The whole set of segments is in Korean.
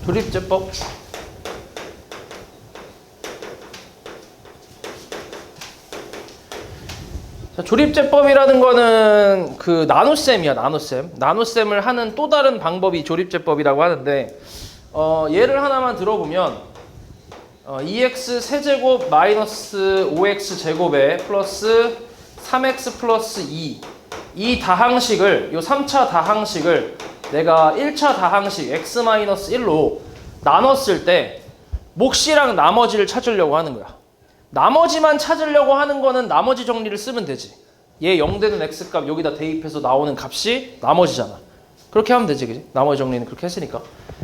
조립제법. 자, 조립제법이라는 거는 그 나눗셈이야, 나눗셈. 나눗셈을 하는 또 다른 방법이 조립제법이라고 하는데, 예를 하나만 들어보면 2x 세제곱 마이너스 5x 제곱에 플러스 3x 플러스 2 이 다항식을, 요 3차 다항식을 내가 1차 다항식 x 마이너스 1로 나눴을 때 몫이랑 나머지를 찾으려고 하는 거야. 나머지만 찾으려고 하는 거는 나머지 정리를 쓰면 되지. 얘 0 되는 x값 여기다 대입해서 나오는 값이 나머지잖아. 그렇게 하면 되지, 그지? 나머지 정리는 그렇게 했으니까.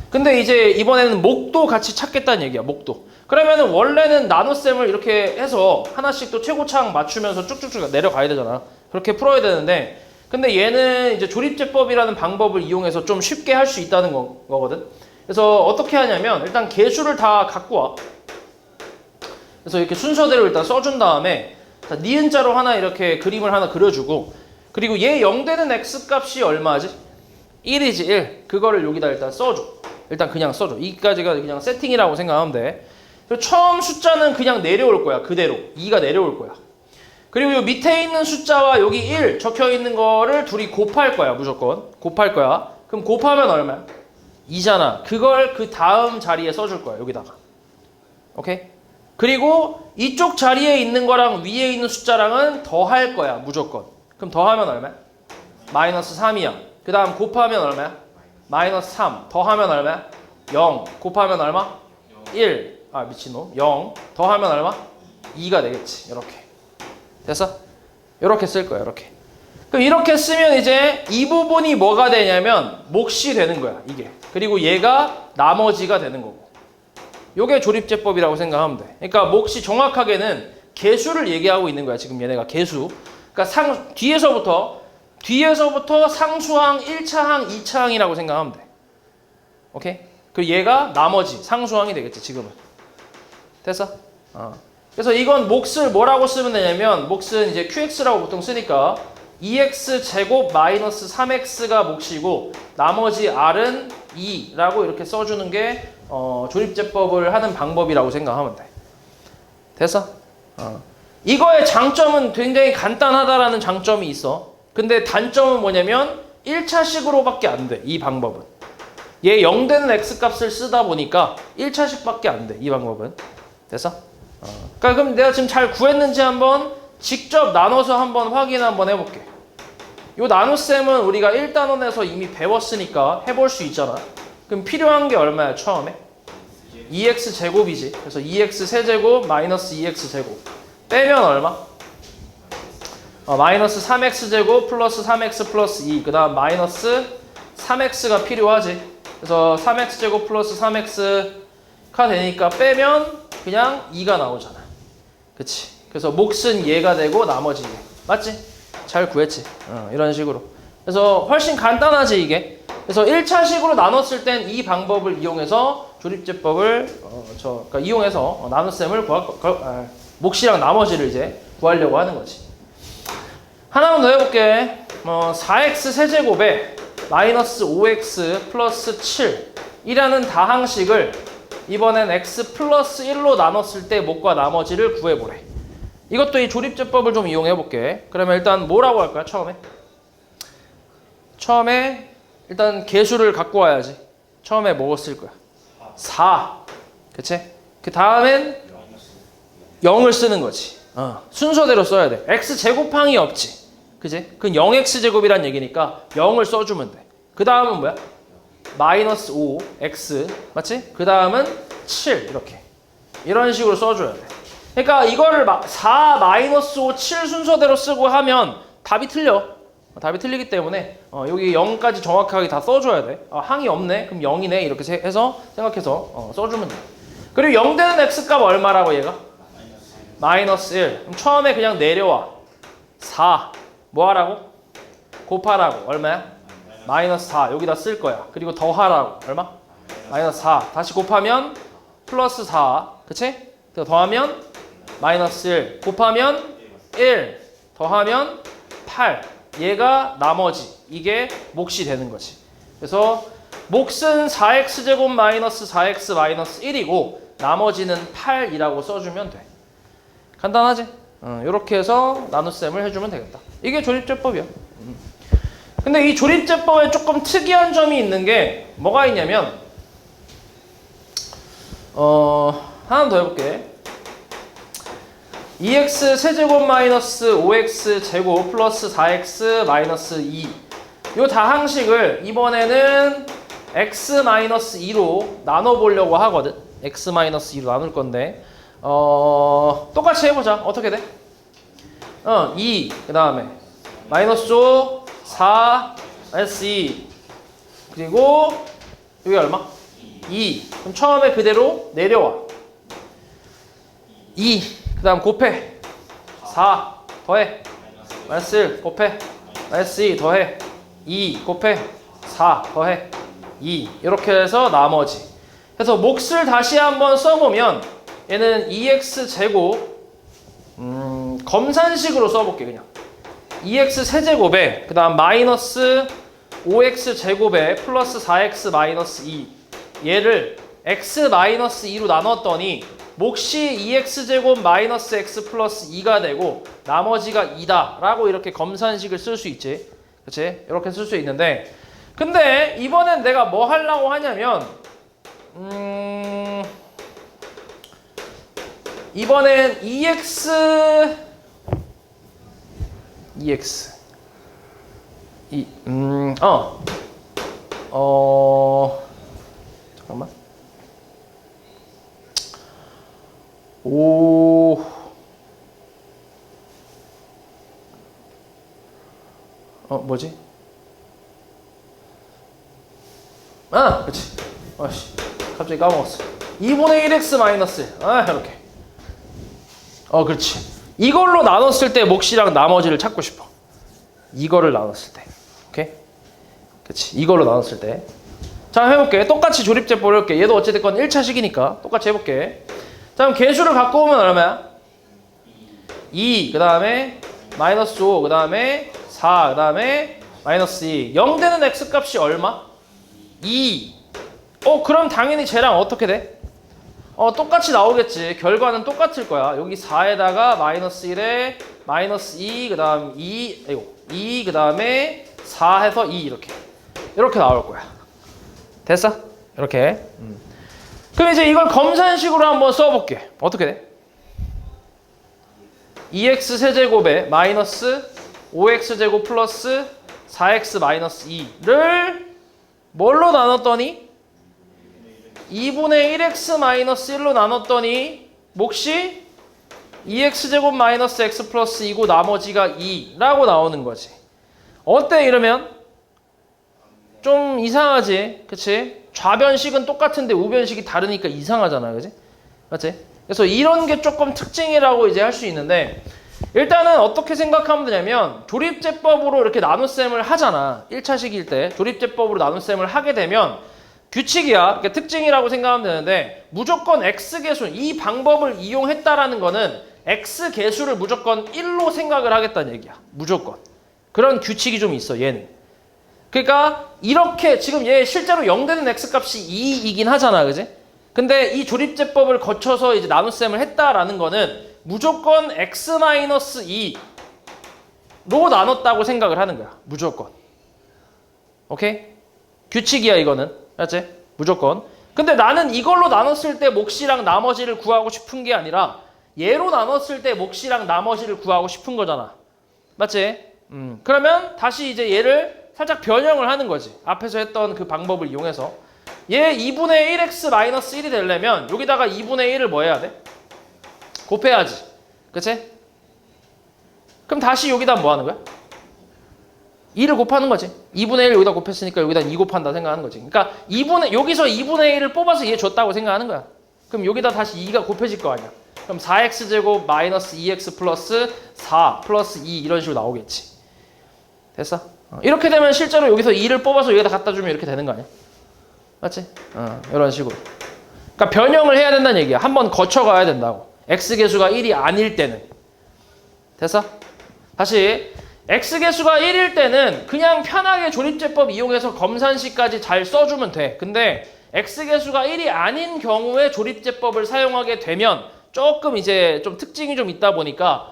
근데 이제 이번에는 목도 같이 찾겠다는 얘기야, 목도. 그러면은 원래는 나눗셈을 이렇게 해서 하나씩 또 최고차항 맞추면서 쭉쭉쭉 내려가야 되잖아. 그렇게 풀어야 되는데, 근데 얘는 이제 조립제법이라는 방법을 이용해서 좀 쉽게 할 수 있다는 거거든. 그래서 어떻게 하냐면 일단 개수를 다 갖고 와. 그래서 이렇게 순서대로 일단 써준 다음에 자, 니은자로 하나 이렇게 그림을 하나 그려주고, 그리고 얘 0 되는 x값이 얼마지? 1이지 1. 그거를 여기다 일단 써줘. 일단 그냥 써줘. 이까지가 그냥 세팅이라고 생각하면 돼. 그리고 처음 숫자는 그냥 내려올 거야. 그대로 2가 내려올 거야. 그리고 요 밑에 있는 숫자와 여기 1 적혀 있는 거를 둘이 곱할 거야. 무조건 곱할 거야. 그럼 곱하면 얼마야? 2잖아. 그걸 그 다음 자리에 써줄 거야. 여기다가. 오케이? 그리고 이쪽 자리에 있는 거랑 위에 있는 숫자랑은 더할 거야. 무조건. 그럼 더하면 얼마야? 마이너스 3이야. 그 다음 곱하면 얼마야? 마이너스 3. 더하면 얼마야? 0. 곱하면 얼마? 1. 아 미친놈. 0. 더하면 얼마? 2가 되겠지. 이렇게. 됐어? 이렇게 쓸 거야. 이렇게. 그럼 이렇게 쓰면 이제 이 부분이 뭐가 되냐면 몫이 되는 거야. 이게. 그리고 얘가 나머지가 되는 거고. 요게 조립제법이라고 생각하면 돼. 그러니까 몫이 정확하게는 개수를 얘기하고 있는 거야. 지금 얘네가 개수. 그러니까 뒤에서부터 상수항 1차항, 2차항이라고 생각하면 돼. 오케이? 그리고 얘가 나머지 상수항이 되겠지, 지금은. 됐어? 그래서 이건 몫을 뭐라고 쓰면 되냐면, 몫은 이제 qx라고 보통 쓰니까 2x 제곱 마이너스 3x가 몫이고 나머지 r은 2라고 이렇게 써주는 게 조립제법을 하는 방법이라고 생각하면 돼. 됐어? 이거의 장점은 굉장히 간단하다라는 장점이 있어. 근데 단점은 뭐냐면 1차식으로밖에 안 돼. 이 방법은. 얘 0 되는 x값을 쓰다 보니까 1차식밖에 안 돼. 이 방법은. 됐어? 그러니까 그럼 내가 지금 잘 구했는지 한번 직접 나눠서 한번 확인 한번 해볼게. 요 나눗셈은 우리가 1단원에서 이미 배웠으니까 해볼 수 있잖아. 그럼 필요한 게 얼마야, 처음에? 2x 제곱이지. 그래서 2x 세제곱 마이너스 2x 제곱. 빼면 얼마? 마이너스 3x 제곱 플러스 3x 플러스 2. 그 다음 마이너스 3x가 필요하지. 그래서 3x 제곱 플러스 3x가 되니까 빼면 그냥 2가 나오잖아. 그치? 그래서 몫은 얘가 되고 나머지 얘. 맞지? 잘 구했지? 이런 식으로. 그래서 훨씬 간단하지, 이게. 그래서 1차식으로 나눴을 땐 이 방법을 이용해서 조립제법을 그러니까 이용해서 나눗셈을 몫이랑 나머지를 이제 구하려고 하는 거지. 하나만 더 해볼게. 4x 세제곱에 마이너스 5x 플러스 7이라는 다항식을 이번엔 x 플러스 1로 나눴을 때 몫과 나머지를 구해보래. 이것도 이 조립제법을 좀 이용해볼게. 그러면 일단 뭐라고 할까요? 처음에 일단 개수를 갖고 와야지. 처음에 뭐 쓸 거야? 4. 그치? 그 다음엔 0을 쓰는 거지. 순서대로 써야 돼. x 제곱항이 없지. 그치? 그건 0x 제곱이란 얘기니까 0을 써주면 돼. 그 다음은 뭐야? 마이너스 5 x. 맞지? 그 다음은 7 이렇게. 이런 식으로 써줘야 돼. 그러니까 이거를 4 마이너스 5 7 순서대로 쓰고 하면 답이 틀려. 답이 틀리기 때문에 여기 0까지 정확하게 다 써줘야 돼. 항이 없네? 그럼 0이네? 이렇게 해서 생각해서 써주면 돼. 그리고 0 되는 x값 얼마라고 얘가? 마이너스 1. 그럼 처음에 그냥 내려와. 4. 뭐 하라고? 곱하라고. 얼마야? 마이너스 4. 여기다 쓸 거야. 그리고 더하라고. 얼마? 마이너스 4. 다시 곱하면 플러스 4. 그치? 더하면 마이너스 1. 곱하면 1. 더하면 8. 얘가 나머지. 이게 몫이 되는 거지. 그래서 몫은 4x제곱 마이너스 4x 마이너스 1이고 나머지는 8이라고 써주면 돼. 간단하지? 이렇게 해서 나눗셈을 해주면 되겠다. 이게 조립제법이야. 근데 이 조립제법에 조금 특이한 점이 있는 게 뭐가 있냐면 하나 더 해볼게. 2x 세제곱 마이너스 5x 제곱 플러스 4x 마이너스 2 요 다항식을 이번에는 x 마이너스 2로 나눠보려고 하거든. x 마이너스 2로 나눌 건데 똑같이 해보자. 어떻게 돼? 2 그 다음에 마이너스 5 4 마이너스 2 그리고 여기 얼마? 2 그럼 처음에 그대로 내려와. 2 그 다음 곱해 4 더해 마이너스 1 곱해 마이너스 2 더해 2 곱해 4 더해 2 이렇게 해서 나머지. 그래서 몫을 다시 한번 써보면 얘는 2x 제곱 검산식으로 써볼게. 그냥 2x 세제곱에 그 다음 마이너스 5x 제곱에 플러스 4x 마이너스 2 얘를 x 마이너스 2로 나눴더니 몫이 2x 제곱 마이너스 x 플러스 2가 되고 나머지가 2다 라고 이렇게 검산식을 쓸 수 있지. 그치? 이렇게 쓸 수 있는데 근데 이번엔 내가 뭐 하려고 하냐면 이번엔 2x 잠깐만. 뭐지? 그치. 갑자기 까먹었어. 2분의 1x 마이너스. 이렇게. 그렇지. 이걸로 나눴을 때 몫이랑 나머지를 찾고 싶어. 이거를 나눴을 때. 오케이? 그치. 이걸로 나눴을 때. 자, 해볼게. 똑같이 조립제법 해볼게. 얘도 어찌됐건 1차식이니까 똑같이 해볼게. 자, 그럼 개수를 갖고 오면 얼마야? 2, 그 다음에 마이너스 5, 그 다음에 4, 그 다음에 마이너스 2. 0 되는 x값이 얼마? 2. 그럼 당연히 쟤랑 어떻게 돼? 똑같이 나오겠지. 결과는 똑같을 거야. 여기 4에다가 마이너스 1에 마이너스 2, 그 다음 2, 그 다음에 4 해서 2 이렇게 나올 거야. 됐어? 이렇게. 그럼 이제 이걸 검산식으로 한번 써볼게. 어떻게 돼? 2x 세제곱에 마이너스 5x 제곱 플러스 4x 마이너스 2를 뭘로 나눴더니 2분의 1x 마이너스 1로 나눴더니 몫이 2x 제곱 마이너스 x 플러스 2고 나머지가 2라고 나오는 거지. 어때 이러면? 좀 이상하지? 그치? 좌변식은 똑같은데 우변식이 다르니까 이상하잖아. 그치? 맞지? 그래서 이런 게 조금 특징이라고 이제 할 수 있는데 일단은 어떻게 생각하면 되냐면 조립제법으로 이렇게 나눗셈을 하잖아. 1차식일 때 조립제법으로 나눗셈을 하게 되면 규칙이야. 그러니까 특징이라고 생각하면 되는데 무조건 x개수, 이 방법을 이용했다라는 거는 x개수를 무조건 1로 생각을 하겠다는 얘기야. 무조건. 그런 규칙이 좀 있어, 얘는. 그러니까 이렇게 지금 얘 실제로 0 되는 x값이 2이긴 하잖아. 그지? 근데 이 조립제법을 거쳐서 이제 나눗셈을 했다라는 거는 무조건 x-2로 나눴다고 생각을 하는 거야. 무조건. 오케이? 규칙이야, 이거는. 알았지? 무조건. 근데 나는 이걸로 나눴을 때 몫이랑 나머지를 구하고 싶은 게 아니라 얘로 나눴을 때 몫이랑 나머지를 구하고 싶은 거잖아. 맞지? 그러면 다시 이제 얘를 살짝 변형을 하는 거지. 앞에서 했던 그 방법을 이용해서. 얘 2분의 1x-1이 되려면 여기다가 2분의 1을 뭐 해야 돼? 곱해야지. 그치? 그럼 다시 여기다 뭐 하는 거야? 2를 곱하는 거지. 2분의 1 여기다 곱했으니까 여기다 2 곱한다 생각하는 거지. 그러니까 여기서 2분의 1을 뽑아서 얘 줬다고 생각하는 거야. 그럼 여기다 다시 2가 곱해질 거 아니야. 그럼 4x제곱 마이너스 2x 플러스 4 플러스 2 이런 식으로 나오겠지. 됐어? 이렇게 되면 실제로 여기서 2를 뽑아서 여기다 갖다 주면 이렇게 되는 거 아니야? 맞지? 이런 식으로. 그러니까 변형을 해야 된다는 얘기야. 한번 거쳐가야 된다고. x계수가 1이 아닐 때는. 됐어? 다시 x계수가 1일 때는 그냥 편하게 조립제법 이용해서 검산식까지 잘 써주면 돼. 근데 x계수가 1이 아닌 경우에 조립제법을 사용하게 되면 조금 이제 좀 특징이 좀 있다 보니까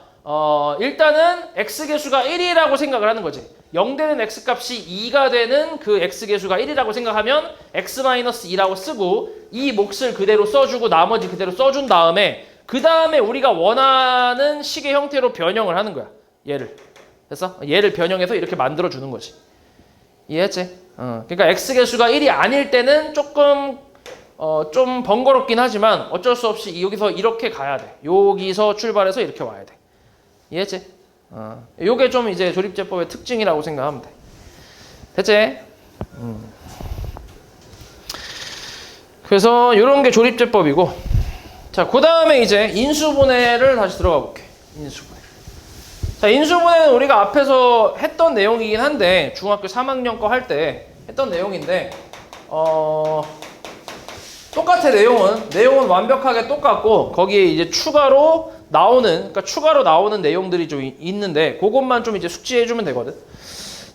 일단은 x계수가 1이라고 생각을 하는 거지. 0 되는 x값이 2가 되는 그 x계수가 1이라고 생각하면 x-2라고 쓰고 이 몫을 그대로 써주고 나머지 그대로 써준 다음에 그 다음에 우리가 원하는 식의 형태로 변형을 하는 거야. 얘를. 됐어? 얘를 변형해서 이렇게 만들어주는 거지. 이해했지? 그러니까 x계수가 1이 아닐 때는 조금 좀 번거롭긴 하지만 어쩔 수 없이 여기서 이렇게 가야 돼. 여기서 출발해서 이렇게 와야 돼. 이해했지? 요게 좀 이제 조립제법의 특징이라고 생각하면 돼. 됐지? 그래서 요런 게 조립제법이고, 자, 그 다음에 이제 인수분해를 다시 들어가 볼게. 인수분해. 자, 인수분해는 우리가 앞에서 했던 내용이긴 한데, 중학교 3학년 거 할 때 했던 내용인데, 똑같아, 내용은 완벽하게 똑같고, 거기에 이제 추가로 나오는 내용들이 좀 있는데, 그것만 좀 이제 숙지해주면 되거든.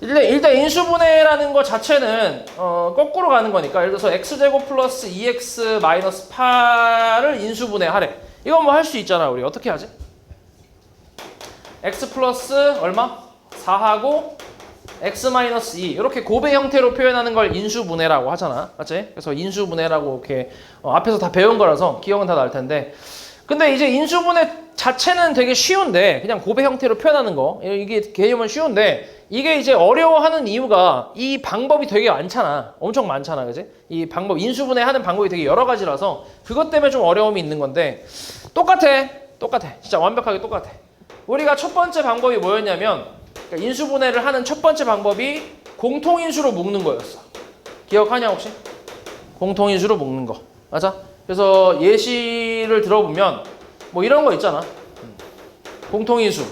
일단 인수분해라는 것 자체는 거꾸로 가는 거니까, 예를 들어서 x제곱 플러스 2x 마이너스 8을 인수분해하래. 이건 뭐 할 수 있잖아. 우리 어떻게 하지? x 플러스 얼마? 4하고 x 마이너스 2 이렇게 곱의 형태로 표현하는 걸 인수분해라고 하잖아. 맞지? 그래서 인수분해라고 이렇게 앞에서 다 배운 거라서 기억은 다 날 텐데, 근데 이제 인수분해 자체는 되게 쉬운데, 그냥 곱의 형태로 표현하는 거, 이게 개념은 쉬운데, 이게 이제 어려워하는 이유가 이 방법이 되게 많잖아. 엄청 많잖아. 그지? 이 방법, 인수분해 하는 방법이 되게 여러 가지라서 그것 때문에 좀 어려움이 있는 건데, 똑같아. 진짜 완벽하게 똑같아. 우리가 첫 번째 방법이 뭐였냐면, 그러니까 인수분해를 하는 첫 번째 방법이 공통인수로 묶는 거였어. 기억하냐 혹시? 공통인수로 묶는 거. 맞아? 그래서 예시를 들어보면 뭐 이런 거 있잖아. 공통인수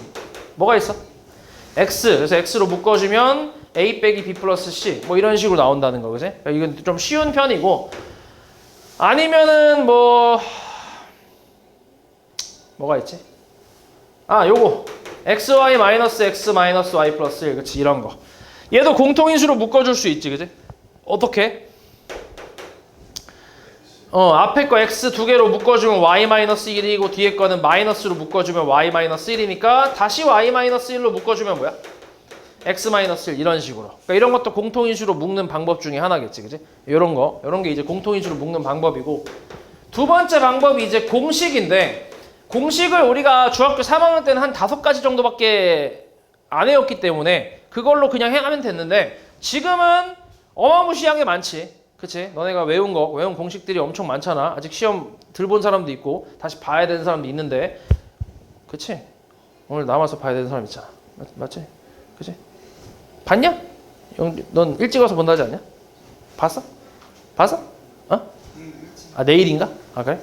뭐가 있어? x. 그래서 x로 묶어주면 a 빼기 b 플러스 c 뭐 이런 식으로 나온다는 거. 그지? 이건 좀 쉬운 편이고, 아니면은 뭐가 있지? 요거 xy 마이너스 x 마이너스 y 플러스 1. 그치? 이런 거. 얘도 공통인수로 묶어줄 수 있지. 그지? 어떻게? 앞에 거 x 두 개로 묶어주면 y-1이고 뒤에 거는 마이너스로 묶어주면 y-1이니까 다시 y-1로 묶어주면 뭐야? x-1 이런 식으로. 그러니까 이런 것도 공통인수로 묶는 방법 중에 하나겠지. 그지? 이런 게 이제 공통인수로 묶는 방법이고, 두 번째 방법이 이제 공식인데, 공식을 우리가 중학교 3학년 때는 한 5가지 정도밖에 안 외웠기 때문에 그걸로 그냥 하면 됐는데, 지금은 어마무시하게 많지. 그치? 너네가 외운 공식들이 엄청 많잖아. 아직 시험 들 본 사람도 있고 다시 봐야 되는 사람도 있는데, 그치? 오늘 남아서 봐야 되는 사람 있잖아. 맞지? 그치? 봤냐? 넌 일찍 와서 본다지 않냐? 봤어? 내일인가? 그래?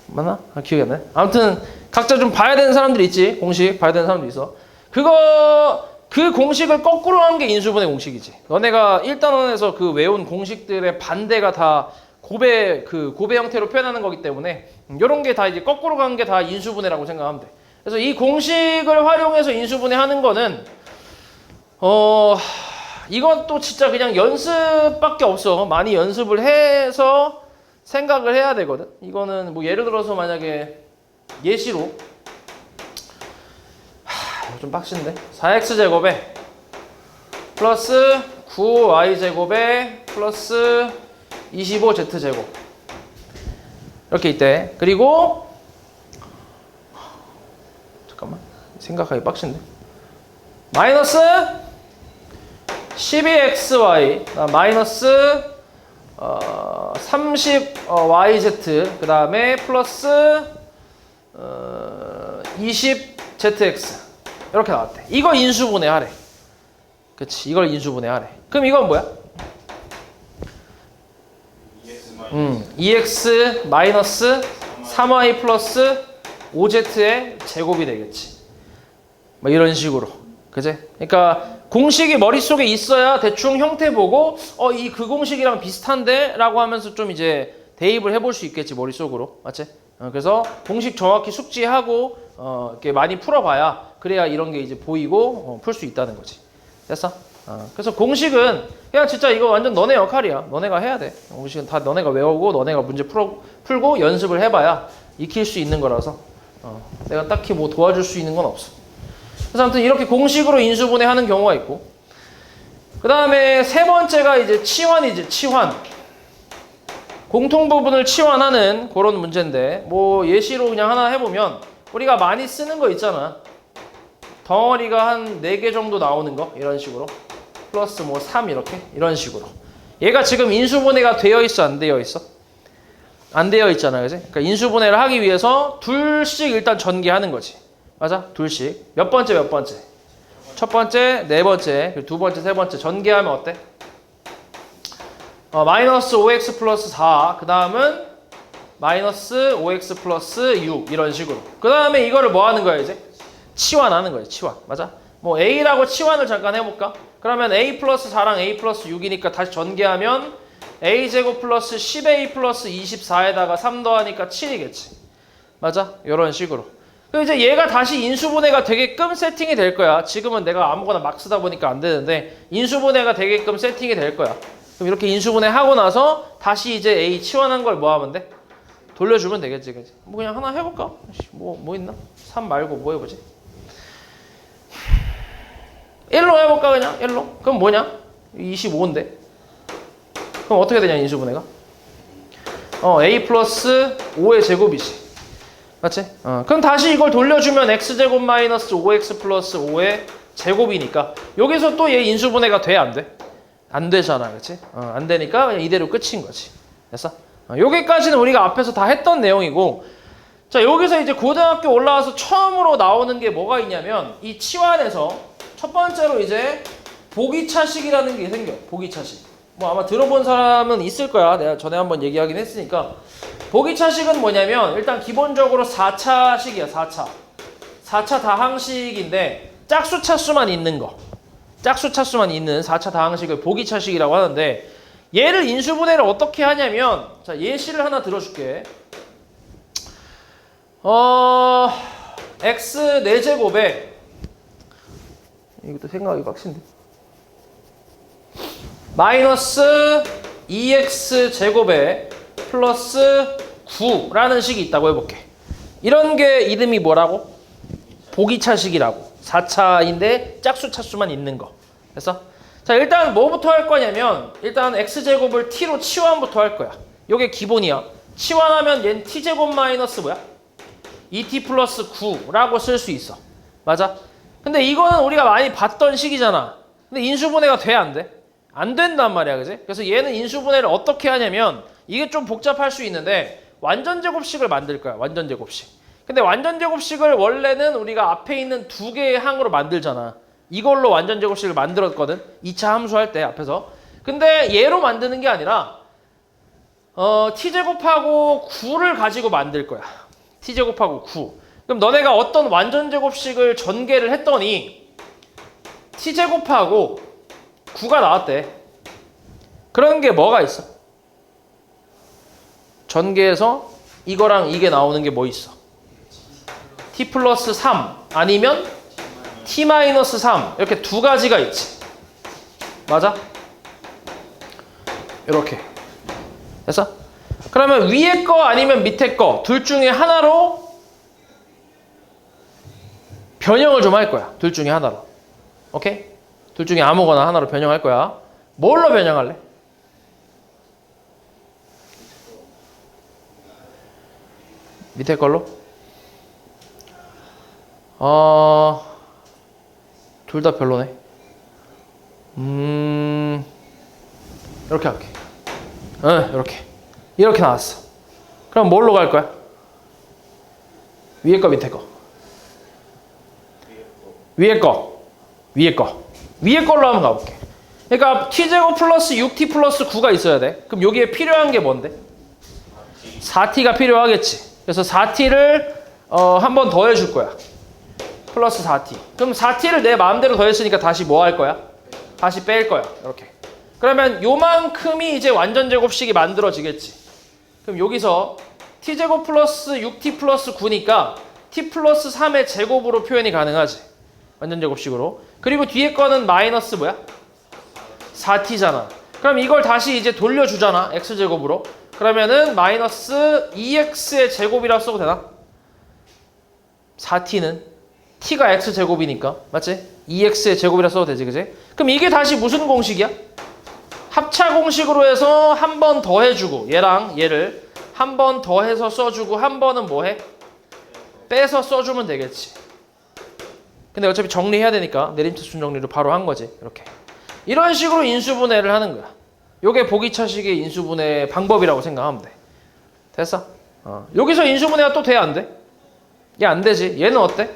맞나? 기억이 안 나네. 아무튼 각자 좀 봐야 되는 사람들이 있지. 공식 봐야 되는 사람도 있어. 그 공식을 거꾸로 한 게 인수분해 공식이지. 너네가 1단원에서 그 외운 공식들의 반대가 다 곱의 형태로 표현하는 거기 때문에 이런 게 다 이제 거꾸로 간 게 다 인수분해라고 생각하면 돼. 그래서 이 공식을 활용해서 인수분해 하는 거는 이건 또 진짜 그냥 연습밖에 없어. 많이 연습을 해서 생각을 해야 되거든. 이거는 뭐 예를 들어서 만약에 예시로 좀 빡신데 4x제곱에 플러스 9y제곱에 플러스 25z제곱 이렇게 있대. 그리고 잠깐만 생각하기 빡신데 마이너스 12xy 마이너스 30yz 그 다음에 플러스 20zx 이렇게 나왔대. 이거 인수분해 하래. 그치? 이걸 인수분해 하래. 그럼 이건 뭐야? 2x 마이너스 3y 플러스 5z의 제곱이 되겠지. 뭐 이런 식으로. 그치? 그러니까 공식이 머릿속에 있어야 대충 형태 보고 그 공식이랑 비슷한데? 라고 하면서 좀 이제 대입을 해볼 수 있겠지, 머릿속으로. 맞지? 그래서 공식 정확히 숙지하고 이렇게 많이 풀어봐야 그래야 이런 게 이제 보이고 풀 수 있다는 거지. 됐어? 그래서 공식은 그냥 진짜 이거 완전 너네 역할이야. 너네가 해야 돼. 공식은 다 너네가 외우고 너네가 문제 풀고 연습을 해봐야 익힐 수 있는 거라서 내가 딱히 뭐 도와줄 수 있는 건 없어. 그래서 아무튼 이렇게 공식으로 인수분해하는 경우가 있고, 그 다음에 세 번째가 이제 치환이지. 치환. 공통 부분을 치환하는 그런 문제인데, 뭐 예시로 그냥 하나 해보면 우리가 많이 쓰는 거 있잖아. 덩어리가 한 4개 정도 나오는 거 이런 식으로 플러스 뭐 3 이렇게 이런 식으로. 얘가 지금 인수분해가 되어 있어 안 되어 있어? 안 되어 있잖아, 그지? 그러니까 인수분해를 하기 위해서 둘씩 일단 전개하는 거지. 맞아? 둘씩. 몇 번째 몇 번째? 첫 번째, 네 번째, 그리고 두 번째, 세 번째 전개하면 어때? 마이너스 5x 플러스 4, 그 다음은 마이너스 5x 플러스 6 이런 식으로. 그 다음에 이거를 뭐 하는 거야 이제? 치환하는 거예요. 치환. 맞아? 뭐 a라고 치환을 잠깐 해볼까? 그러면 a 플러스 4랑 a 플러스 6이니까 다시 전개하면 a제곱 플러스 10a 플러스 24에다가 3 더하니까 7이겠지. 맞아? 이런 식으로. 그럼 이제 얘가 다시 인수분해가 되게끔 세팅이 될 거야. 지금은 내가 아무거나 막 쓰다 보니까 안 되는데 인수분해가 되게끔 세팅이 될 거야. 그럼 이렇게 인수분해 하고 나서 다시 이제 a 치환한 걸 뭐 하면 돼? 돌려주면 되겠지. 그치? 뭐 그냥 하나 해볼까? 뭐 있나? 3 말고 뭐 해보지? 1로 해볼까 그냥? 1로? 그럼 뭐냐? 25인데. 그럼 어떻게 되냐 인수분해가? a 플러스 5의 제곱이지. 맞지? 그럼 다시 이걸 돌려주면 x제곱 마이너스 5x 플러스 5의 제곱이니까 여기서 또 얘 인수분해가 돼? 안 돼? 안 되잖아. 그치? 안 되니까 그냥 이대로 끝인 거지. 됐어? 여기까지는 우리가 앞에서 다 했던 내용이고, 자 여기서 이제 고등학교 올라와서 처음으로 나오는 게 뭐가 있냐면 이 치환에서 첫 번째로 이제 보기차식이라는 게 생겨. 보기차식. 뭐 아마 들어본 사람은 있을 거야. 내가 전에 한번 얘기하긴 했으니까. 보기차식은 뭐냐면 일단 기본적으로 4차식이야. 4차. 4차 다항식인데 짝수 차수만 있는 거. 짝수 차수만 있는 4차 다항식을 보기차식이라고 하는데, 얘를 인수분해를 어떻게 하냐면, 자 예시를 하나 들어줄게. x 4제곱에 이것도 생각이 빡신데 마이너스 2x 제곱에 플러스 9라는 식이 있다고 해볼게. 이런 게 이름이 뭐라고? 보기차식이라고. 4차인데 짝수 차수만 있는 거. 그래서 자 일단 뭐부터 할 거냐면 일단 x제곱을 t로 치환부터 할 거야. 요게 기본이야. 치환하면 얘는 t제곱 마이너스 뭐야? 2t 플러스 9라고 쓸 수 있어. 맞아? 근데 이거는 우리가 많이 봤던 식이잖아. 근데 인수분해가 돼? 안 돼? 안 된단 말이야. 그지? 그래서 얘는 인수분해를 어떻게 하냐면 이게 좀 복잡할 수 있는데 완전제곱식을 만들 거야. 완전제곱식. 근데 완전제곱식을 원래는 우리가 앞에 있는 두 개의 항으로 만들잖아. 이걸로 완전제곱식을 만들었거든. 2차 함수할 때 앞에서. 근데 얘로 만드는 게 아니라 t제곱하고 9를 가지고 만들 거야. t제곱하고 9. 그럼 너네가 어떤 완전제곱식을 전개를 했더니 t제곱하고 9가 나왔대. 그런 게 뭐가 있어? 전개해서 이거랑 이게 나오는 게 뭐 있어? t 플러스 3 아니면 t 마이너스 3 이렇게 두 가지가 있지. 맞아? 이렇게. 됐어? 그러면 위에 거 아니면 밑에 거 둘 중에 하나로 변형을 좀 할 거야. 둘 중에 하나로. 오케이? 둘 중에 아무거나 하나로 변형할 거야. 뭘로 변형할래? 밑에 걸로? 둘 다 별로네. 이렇게 할게. 이렇게 나왔어. 그럼 뭘로 갈 거야? 위에 거, 밑에 거? 위에 거. 위에 걸로 한번 가볼게. 그러니까 t제곱 플러스 6t 플러스 9가 있어야 돼. 그럼 여기에 필요한 게 뭔데? 4t가 필요하겠지. 그래서 4t를 한 번 더 해줄 거야. 플러스 4t. 그럼 4t를 내 마음대로 더했으니까 다시 뭐 할 거야? 다시 뺄 거야. 이렇게. 그러면 요만큼이 이제 완전제곱식이 만들어지겠지. 그럼 여기서 t제곱 플러스 6t 플러스 9니까 t 플러스 3의 제곱으로 표현이 가능하지. 완전 제곱식으로. 그리고 뒤에 거는 마이너스 뭐야? 4t잖아. 그럼 이걸 다시 이제 돌려주잖아. x제곱으로. 그러면은 마이너스 2x의 제곱이라고 써도 되나? 4t는 t가 x제곱이니까 맞지? 2x의 제곱이라고 써도 되지, 그지? 그럼 이게 다시 무슨 공식이야? 합차 공식으로 해서 한 번 더 해주고 얘랑 얘를 한 번 더 해서 써주고 한 번은 뭐 해? 빼서 써주면 되겠지. 근데 어차피 정리해야 되니까 내림차순 정리를 바로 한 거지. 이렇게 이런 식으로 인수분해를 하는 거야. 요게 보기차식의 인수분해 방법이라고 생각하면 돼. 됐어? 여기서 인수분해가 또 돼? 안 돼? 얘 안 되지. 얘는 어때?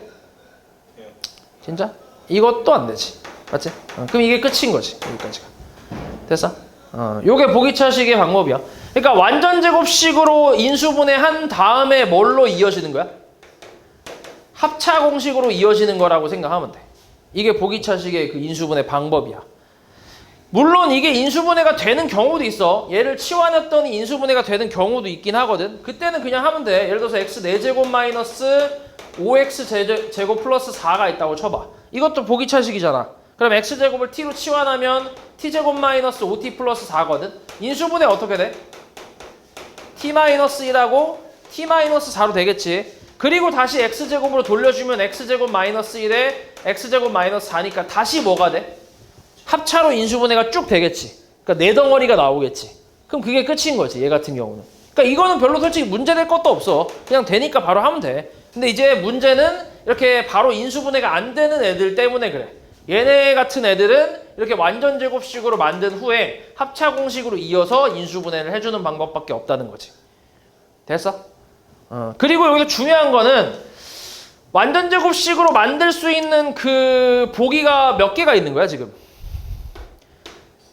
진짜? 이것도 안 되지. 맞지? 그럼 이게 끝인 거지. 여기까지가. 됐어? 요게 보기차식의 방법이야. 그러니까 완전 제곱식으로 인수분해한 다음에 뭘로 이어지는 거야? 합차 공식으로 이어지는 거라고 생각하면 돼. 이게 보기차식의 그 인수분해 방법이야. 물론 이게 인수분해가 되는 경우도 있어. 얘를 치환했더니 인수분해가 되는 경우도 있긴 하거든. 그때는 그냥 하면 돼. 예를 들어서 x 4제곱 마이너스 5x 제곱 플러스 4가 있다고 쳐봐. 이것도 보기차식이잖아. 그럼 x제곱을 t로 치환하면 t제곱 마이너스 5t 플러스 4거든. 인수분해 어떻게 돼? t 마이너스 1하고 t 마이너스 4로 되겠지. 그리고 다시 x제곱으로 돌려주면 x제곱 마이너스 1에 x제곱 마이너스 4니까 다시 뭐가 돼? 합차로 인수분해가 쭉 되겠지. 그러니까 네 덩어리가 나오겠지. 그럼 그게 끝인 거지. 얘 같은 경우는. 그러니까 이거는 별로 솔직히 문제될 것도 없어. 그냥 되니까 바로 하면 돼. 근데 이제 문제는 이렇게 바로 인수분해가 안 되는 애들 때문에 그래. 얘네 같은 애들은 이렇게 완전 제곱식으로 만든 후에 합차 공식으로 이어서 인수분해를 해주는 방법밖에 없다는 거지. 됐어? 그리고 여기서 중요한 거는 완전 제곱식으로 만들 수 있는 그 보기가 몇 개가 있는 거야 지금.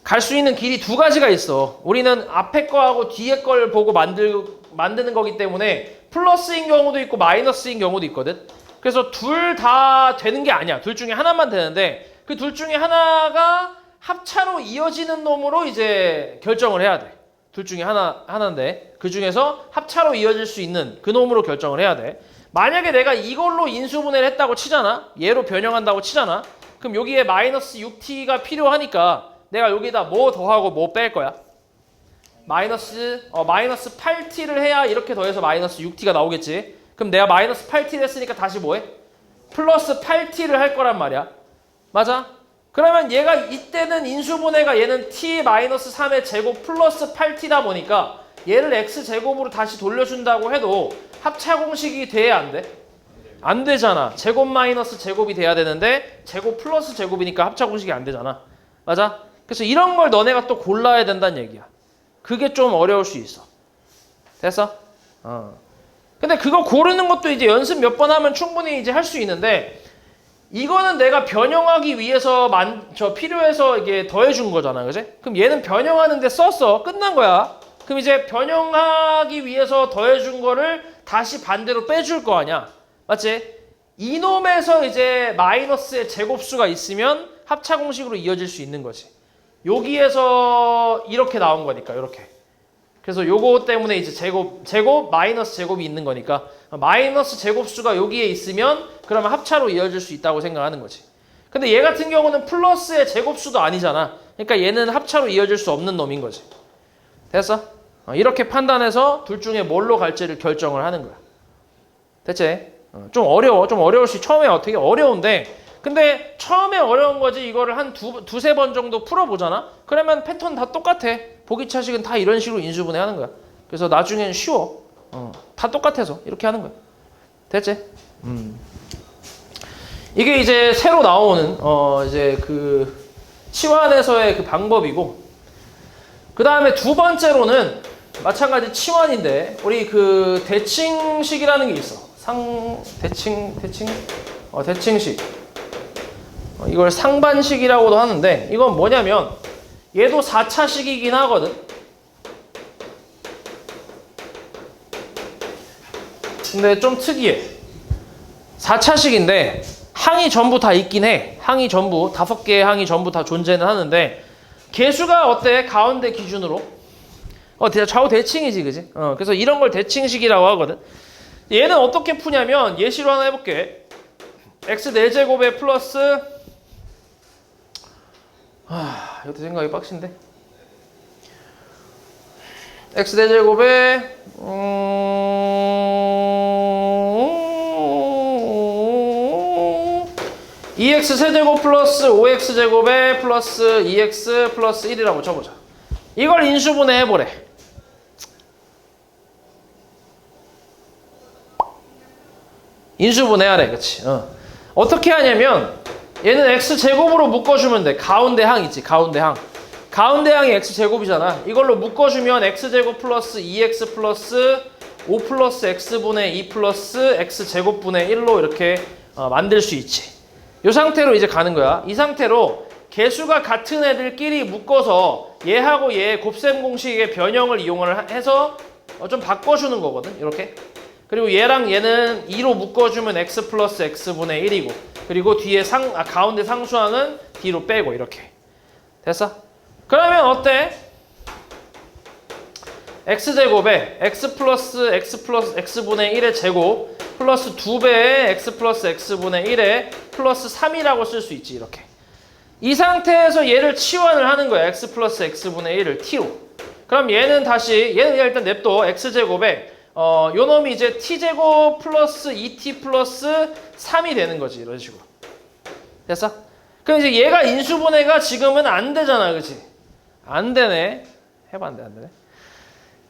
갈 수 있는 길이 두 가지가 있어. 우리는 앞에 거하고 뒤에 걸 보고 만드는 거기 때문에 플러스인 경우도 있고 마이너스인 경우도 있거든. 그래서 둘 다 되는 게 아니야. 둘 중에 하나만 되는데 그 둘 중에 하나가 합차로 이어지는 놈으로 이제 결정을 해야 돼. 둘 중에 하나인데 그 중에서 합차로 이어질 수 있는 그 놈으로 결정을 해야 돼. 만약에 내가 이걸로 인수분해를 했다고 치잖아. 얘로 변형한다고 치잖아. 그럼 여기에 마이너스 6t가 필요하니까 내가 여기다 뭐 더하고 뭐 뺄 거야? 마이너스 8t를 해야 이렇게 더해서 마이너스 6t가 나오겠지. 그럼 내가 마이너스 8t를 했으니까 다시 뭐해? 플러스 8t를 할 거란 말이야. 맞아? 그러면 얘가 이때는 인수분해가 얘는 t-3의 제곱 플러스 8t다 보니까 얘를 x제곱으로 다시 돌려준다고 해도 합차 공식이 돼야 안 돼? 안 되잖아. 제곱 마이너스 제곱이 돼야 되는데 제곱 플러스 제곱이니까 합차 공식이 안 되잖아. 맞아? 그래서 이런 걸 너네가 또 골라야 된다는 얘기야. 그게 좀 어려울 수 있어. 됐어? 근데 그거 고르는 것도 이제 연습 몇 번 하면 충분히 이제 할 수 있는데 이거는 내가 변형하기 위해서 필요해서 이게 더해준 거잖아. 그지? 그럼 얘는 변형하는데 썼어. 끝난 거야. 그럼 이제 변형하기 위해서 더해준 거를 다시 반대로 빼줄 거 아니야. 맞지? 이놈에서 이제 마이너스의 제곱수가 있으면 합차 공식으로 이어질 수 있는 거지. 여기에서 이렇게 나온 거니까 이렇게. 그래서 요거 때문에 이제 제곱 마이너스 제곱이 있는 거니까 마이너스 제곱수가 여기에 있으면 그러면 합차로 이어질 수 있다고 생각하는 거지. 근데 얘 같은 경우는 플러스의 제곱수도 아니잖아. 그러니까 얘는 합차로 이어질 수 없는 놈인 거지. 됐어? 이렇게 판단해서 둘 중에 뭘로 갈지를 결정을 하는 거야. 됐지? 좀 어려워. 좀 어려울 수 처음에 되게 어려운데 근데 처음에 어려운 거지 이거를 한 두세 번 정도 풀어보잖아? 그러면 패턴 다 똑같아. 보기차식은 다 이런 식으로 인수분해 하는 거야. 그래서 나중엔 쉬워. 다 똑같아서 이렇게 하는 거야. 됐지? 이게 이제 새로 나오는 이제 그 치환에서의 그 방법이고 그 다음에 두 번째로는 마찬가지 치환인데 우리 그 대칭식이라는 게 있어. 대칭식. 이걸 상반식이라고도 하는데 이건 뭐냐면 얘도 4차식이긴 하거든. 근데 좀 특이해. 4차식인데 항이 전부 다 있긴 해. 항이 전부 5개의 항이 전부 다 존재는 하는데 개수가 어때? 가운데 기준으로 좌우 대칭이지, 그지? 그래서 이런 걸 대칭식이라고 하거든. 얘는 어떻게 푸냐면 예시로 하나 해볼게. x 4제곱에 플러스 이것도 생각이 빡신데 x 4제곱에 2x 세제곱 플러스 5x 제곱에 플러스 2x 플러스 1이라고 쳐보자. 이걸 인수분해 해보래. 인수분해하래. 그치? 어떻게 하냐면 얘는 x제곱으로 묶어주면 돼. 가운데 항 있지. 가운데 항. 가운데 항이 x제곱이잖아. 이걸로 묶어주면 x제곱 플러스 2x 플러스 5 플러스 x분의 2 플러스 x제곱분의 1로 이렇게 만들 수 있지. 이 상태로 이제 가는 거야. 이 상태로 개수가 같은 애들끼리 묶어서 얘하고 얘의 곱셈 공식의 변형을 이용을 해서 좀 바꿔주는 거거든. 이렇게. 그리고 얘랑 얘는 2로 묶어주면 x 플러스 x분의 1이고 그리고 뒤에 가운데 상수항은 뒤로 빼고 이렇게. 됐어? 그러면 어때? x제곱에 x 플러스 x분의 1의 제곱 플러스 2배의 x 플러스 x분의 1에 플러스 3이라고 쓸 수 있지. 이렇게. 이 상태에서 얘를 치환을 하는 거야. x 플러스 x분의 1을 t로. 그럼 얘는 일단 냅둬. x제곱에 요 놈이 이제 t제곱 플러스 2t 플러스 3이 되는 거지. 이런 식으로. 됐어? 그럼 이제 얘가 인수분해가 지금은 안 되잖아. 그치? 안 되네. 해봤는데 안 되네.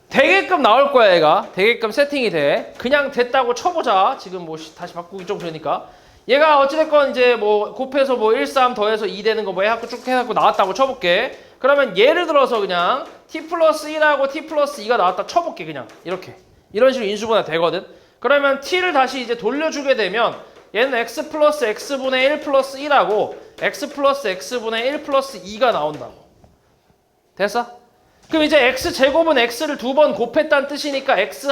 되게끔 나올 거야. 얘가. 되게끔 세팅이 돼. 그냥 됐다고 쳐보자. 지금 뭐 다시 바꾸기 좀 그러니까. 얘가 어찌됐건 이제 뭐 곱해서 뭐 1, 3 더해서 2 되는 거 뭐 해갖고 쭉 해갖고 나왔다고 쳐볼게. 그러면 예를 들어서 그냥 t 플러스 1하고 t 플러스 2가 나왔다 쳐볼게. 그냥 이렇게. 이런 식으로 인수분해 되거든. 그러면 t를 다시 이제 돌려주게 되면 얘는 x 플러스 x분의 1 플러스 1하고 x 플러스 x분의 1 플러스 2가 나온다고. 됐어? 그럼 이제 x제곱은 x를 2번 곱했다는 뜻이니까 x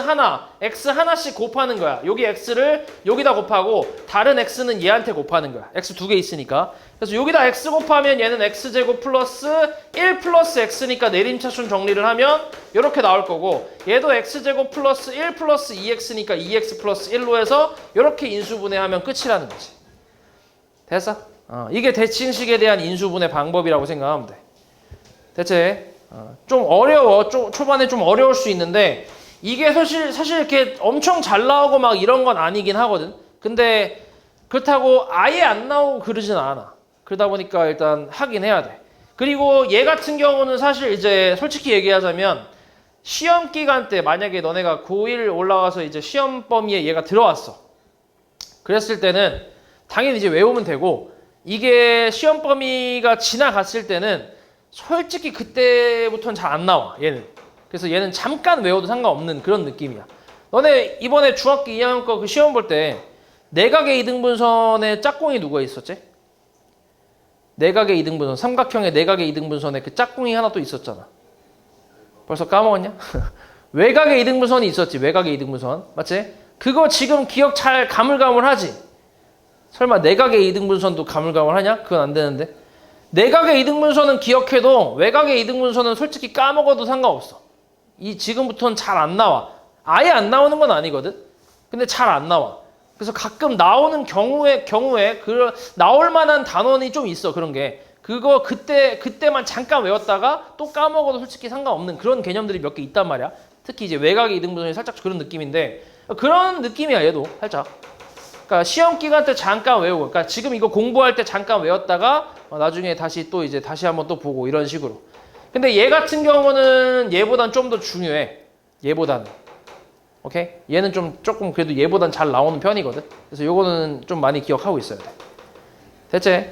하나씩 곱하는 거야. 여기 x를 여기다 곱하고 다른 x는 얘한테 곱하는 거야. x 2개 있으니까. 그래서 여기다 x 곱하면 얘는 x제곱 플러스 1 플러스 x니까 내림차순 정리를 하면 이렇게 나올 거고 얘도 x제곱 플러스 1 플러스 2x니까 2x 플러스 1로 해서 이렇게 인수분해하면 끝이라는 거지. 됐어? 이게 대칭식에 대한 인수분해 방법이라고 생각하면 돼. 대체 좀 어려워. 초반에 좀 어려울 수 있는데 이게 사실 이렇게 엄청 잘 나오고 막 이런 건 아니긴 하거든. 근데 그렇다고 아예 안 나오고 그러진 않아. 그러다 보니까 일단 하긴 해야 돼. 그리고 얘 같은 경우는 사실 이제 솔직히 얘기하자면 시험 기간 때 만약에 너네가 고1 올라가서 이제 시험 범위에 얘가 들어왔어. 그랬을 때는 당연히 이제 외우면 되고 이게 시험 범위가 지나갔을 때는 솔직히 그때부터는 잘 안 나와. 얘는. 그래서 얘는 잠깐 외워도 상관없는 그런 느낌이야. 너네 이번에 중학교 2학년 거 그 시험 볼 때 내각의 이등분선에 짝꿍이 누가 있었지? 내각의 이등분선, 삼각형의 내각의 이등분선에 그 짝꿍이 하나 또 있었잖아. 벌써 까먹었냐? 외각의 이등분선이 있었지. 외각의 이등분선. 맞지? 그거 지금 기억 잘 가물가물하지? 설마 내각의 이등분선도 가물가물하냐? 그건 안 되는데. 내각의 이등분선은 기억해도 외각의 이등분선은 솔직히 까먹어도 상관없어. 지금부터는 잘 안 나와. 아예 안 나오는 건 아니거든. 근데 잘 안 나와. 그래서 가끔 나오는 경우에 나올 만한 단원이 좀 있어. 그런 게. 그거 그때만 잠깐 외웠다가 또 까먹어도 솔직히 상관없는 그런 개념들이 몇 개 있단 말이야. 특히 이제 외곽의 이등분선이 살짝 그런 느낌인데 그런 느낌이야 얘도 살짝. 그러니까 시험 기간 때 잠깐 외우고, 그러니까 지금 이거 공부할 때 잠깐 외웠다가 나중에 다시 또 이제 다시 한번 또 보고 이런 식으로. 근데 얘 같은 경우는 얘보단 좀 더 중요해. 얘보다는. 오케이? 얘는 조금 그래도 얘보단 잘 나오는 편이거든. 그래서 요거는 좀 많이 기억하고 있어야 돼. 됐지?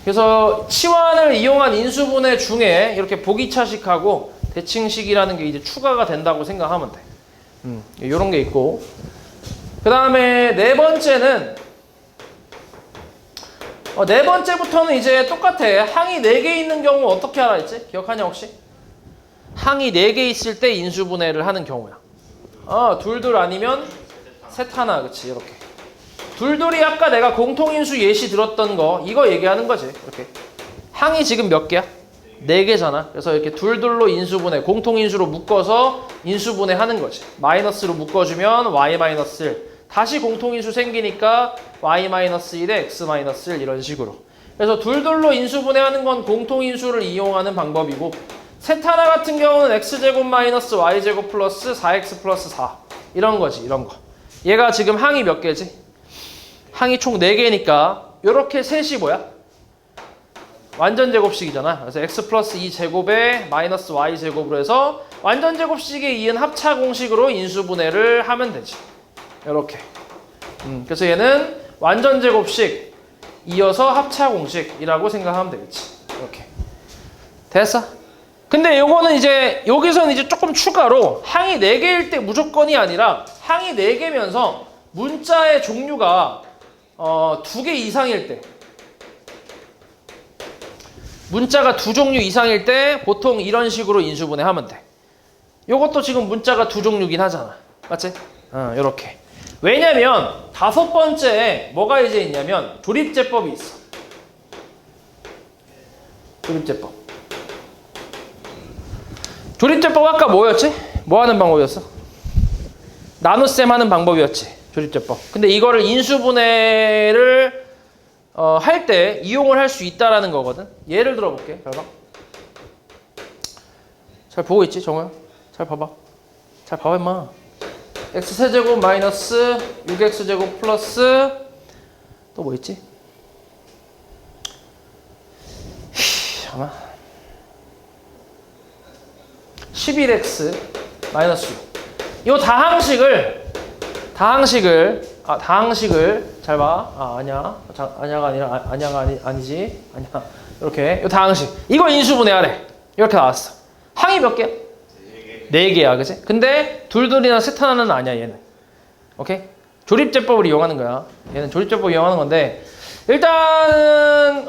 그래서 치환을 이용한 인수분해 중에 이렇게 보기차식하고 대칭식이라는 게 이제 추가가 된다고 생각하면 돼. 요런 게 있고. 그 다음에 네 번째는 네 번째부터는 이제 똑같아. 항이 4개 있는 경우 어떻게 알아 했지? 기억하냐 혹시? 항이 4개 있을 때 인수분해를 하는 경우야. 둘둘 아니면 셋 하나. 그치 이렇게. 둘둘이 아까 내가 공통인수 예시 들었던 거 이거 얘기하는 거지. 이렇게. 항이 지금 몇 개야? 4개잖아. 그래서 이렇게 둘둘로 인수분해, 공통인수로 묶어서 인수분해 하는 거지. 마이너스로 묶어주면 y 마이너스 1, 다시 공통인수 생기니까 y-1에 x-1 이런 식으로. 그래서 둘둘로 인수분해하는 건 공통인수를 이용하는 방법이고 셋 하나 같은 경우는 x제곱 마이너스 y제곱 플러스 4x 플러스 4 이런 거지. 이런 거. 얘가 지금 항이 몇 개지? 항이 총 4개니까 요렇게 셋이 뭐야? 완전 제곱식이잖아. 그래서 x 플러스 2제곱에 마이너스 y제곱으로 해서 완전 제곱식에 이은 합차 공식으로 인수분해를 하면 되지. 요렇게. 그래서 얘는 완전 제곱식 이어서 합차 공식이라고 생각하면 되겠지. 이렇게. 됐어? 근데 요거는 이제 여기서는 이제 조금 추가로 항이 4개일 때 무조건이 아니라 항이 4개면서 문자의 종류가 2개 이상일 때 문자가 2종류 이상일 때 보통 이런 식으로 인수분해하면 돼. 요것도 지금 문자가 2종류긴 하잖아. 맞지? 요렇게. 왜냐면 5번째에 뭐가 이제 있냐면 조립제법이 있어. 조립제법. 조립제법 아까 뭐였지? 뭐 하는 방법이었어? 나눗셈 하는 방법이었지. 조립제법. 근데 이거를 인수분해를 할 때 이용을 할 수 있다라는 거거든. 예를 들어 볼게. 결과. 잘 보고 있지, 정우야? 잘 봐봐. 잘 봐봐, 임마. x세제곱 마이너스 6x제곱 플러스 또 뭐 있지? 잠깐만. 11x 마이너스 6. 요 다항식을 잘 봐. 아냐가 아니라 아냐가 아니지. 아냐. 이렇게 요 다항식. 이거 인수분해하래. 이렇게 나왔어. 항이 몇 개야? 4개야, 그치? 근데 둘둘이나 셋 하나는 아니야, 얘는. 오케이? 조립제법을 이용하는 거야. 얘는 조립제법을 이용하는 건데 일단은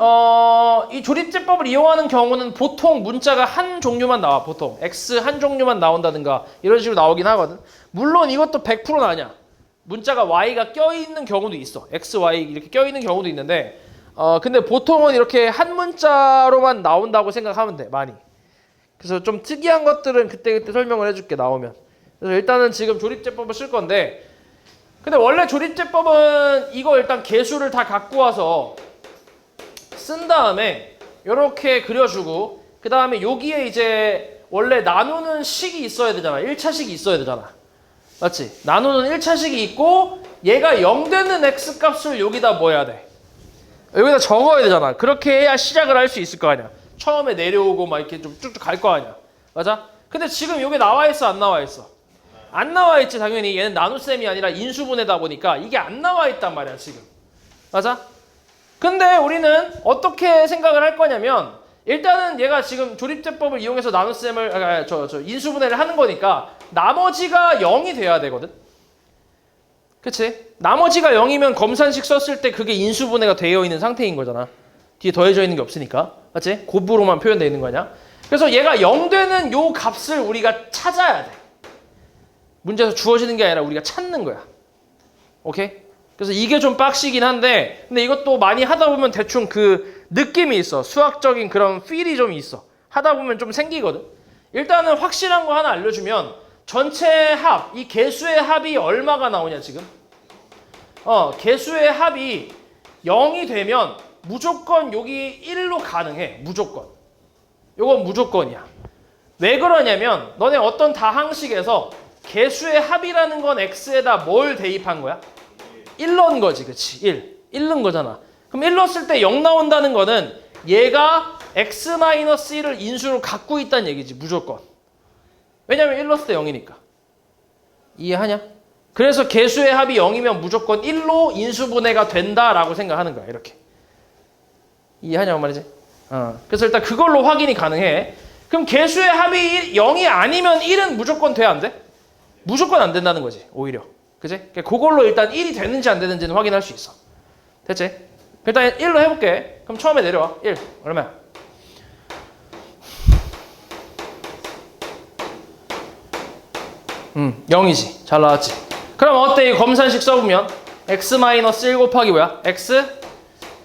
이 조립제법을 이용하는 경우는 보통 문자가 한 종류만 나와. 보통 x 한 종류만 나온다든가 이런 식으로 나오긴 하거든. 물론 이것도 100%는 아니야. 문자가 y가 껴있는 경우도 있어. x, y 이렇게 껴있는 경우도 있는데 근데 보통은 이렇게 한 문자로만 나온다고 생각하면 돼. 많이. 그래서 좀 특이한 것들은 그때그때 설명을 해줄게, 나오면. 그래서 일단은 지금 조립제법을 쓸 건데 근데 원래 조립제법은 이거 일단 개수를 다 갖고 와서 쓴 다음에 이렇게 그려주고 그 다음에 여기에 이제 원래 나누는 식이 있어야 되잖아. 1차식이 있어야 되잖아. 맞지? 나누는 1차식이 있고 얘가 0 되는 x값을 여기다 뭐 해야 돼? 여기다 적어야 되잖아. 그렇게 해야 시작을 할 수 있을 거 아니야. 처음에 내려오고 막 이렇게 좀 쭉쭉 갈 거 아니야. 맞아? 근데 지금 여기 나와 있어, 안 나와 있어? 안 나와 있지, 당연히. 얘는 나눗셈이 아니라 인수분해다 보니까 이게 안 나와 있단 말이야, 지금. 맞아? 근데 우리는 어떻게 생각을 할 거냐면 일단은 얘가 지금 조립제법을 이용해서 나눗셈을 인수분해를 하는 거니까 나머지가 0이 돼야 되거든. 그치? 나머지가 0이면 검산식 썼을 때 그게 인수분해가 되어 있는 상태인 거잖아. 뒤에 더해져 있는 게 없으니까. 맞지? 곱으로만 표현되어 있는 거냐? 그래서 얘가 0 되는 요 값을 우리가 찾아야 돼. 문제에서 주어지는 게 아니라 우리가 찾는 거야. 오케이? 그래서 이게 좀 빡시긴 한데 근데 이것도 많이 하다 보면 대충 그 느낌이 있어. 수학적인 그런 필이 좀 있어. 하다 보면 좀 생기거든. 일단은 확실한 거 하나 알려주면 전체 합, 이 개수의 합이 얼마가 나오냐 지금? 개수의 합이 0이 되면 무조건 여기 1로 가능해. 무조건. 요건 무조건이야. 왜 그러냐면 너네 어떤 다항식에서 개수의 합이라는 건 x에다 뭘 대입한 거야? 1 넣은 거지. 그치? 1 넣은 거잖아. 그럼 1 넣었을 때 0 나온다는 거는 얘가 x-1을 인수로 갖고 있다는 얘기지. 무조건. 왜냐면 1 넣었을 때 0이니까. 이해하냐? 그래서 개수의 합이 0이면 무조건 1로 인수분해가 된다라고 생각하는 거야. 이렇게. 이해하냐고 말이지? 그래서 일단 그걸로 확인이 가능해. 그럼 개수의 합이 0이 아니면 1은 무조건 돼, 안 돼? 무조건 안 된다는 거지, 오히려. 그치? 그걸로 일단 1이 되는지 안 되는지는 확인할 수 있어. 됐지? 일단 1로 해볼게. 그럼 처음에 내려와. 1. 얼마야? 응, 0이지. 잘 나왔지? 그럼 어때? 이 검산식 써보면 x-1 곱하기 뭐야? x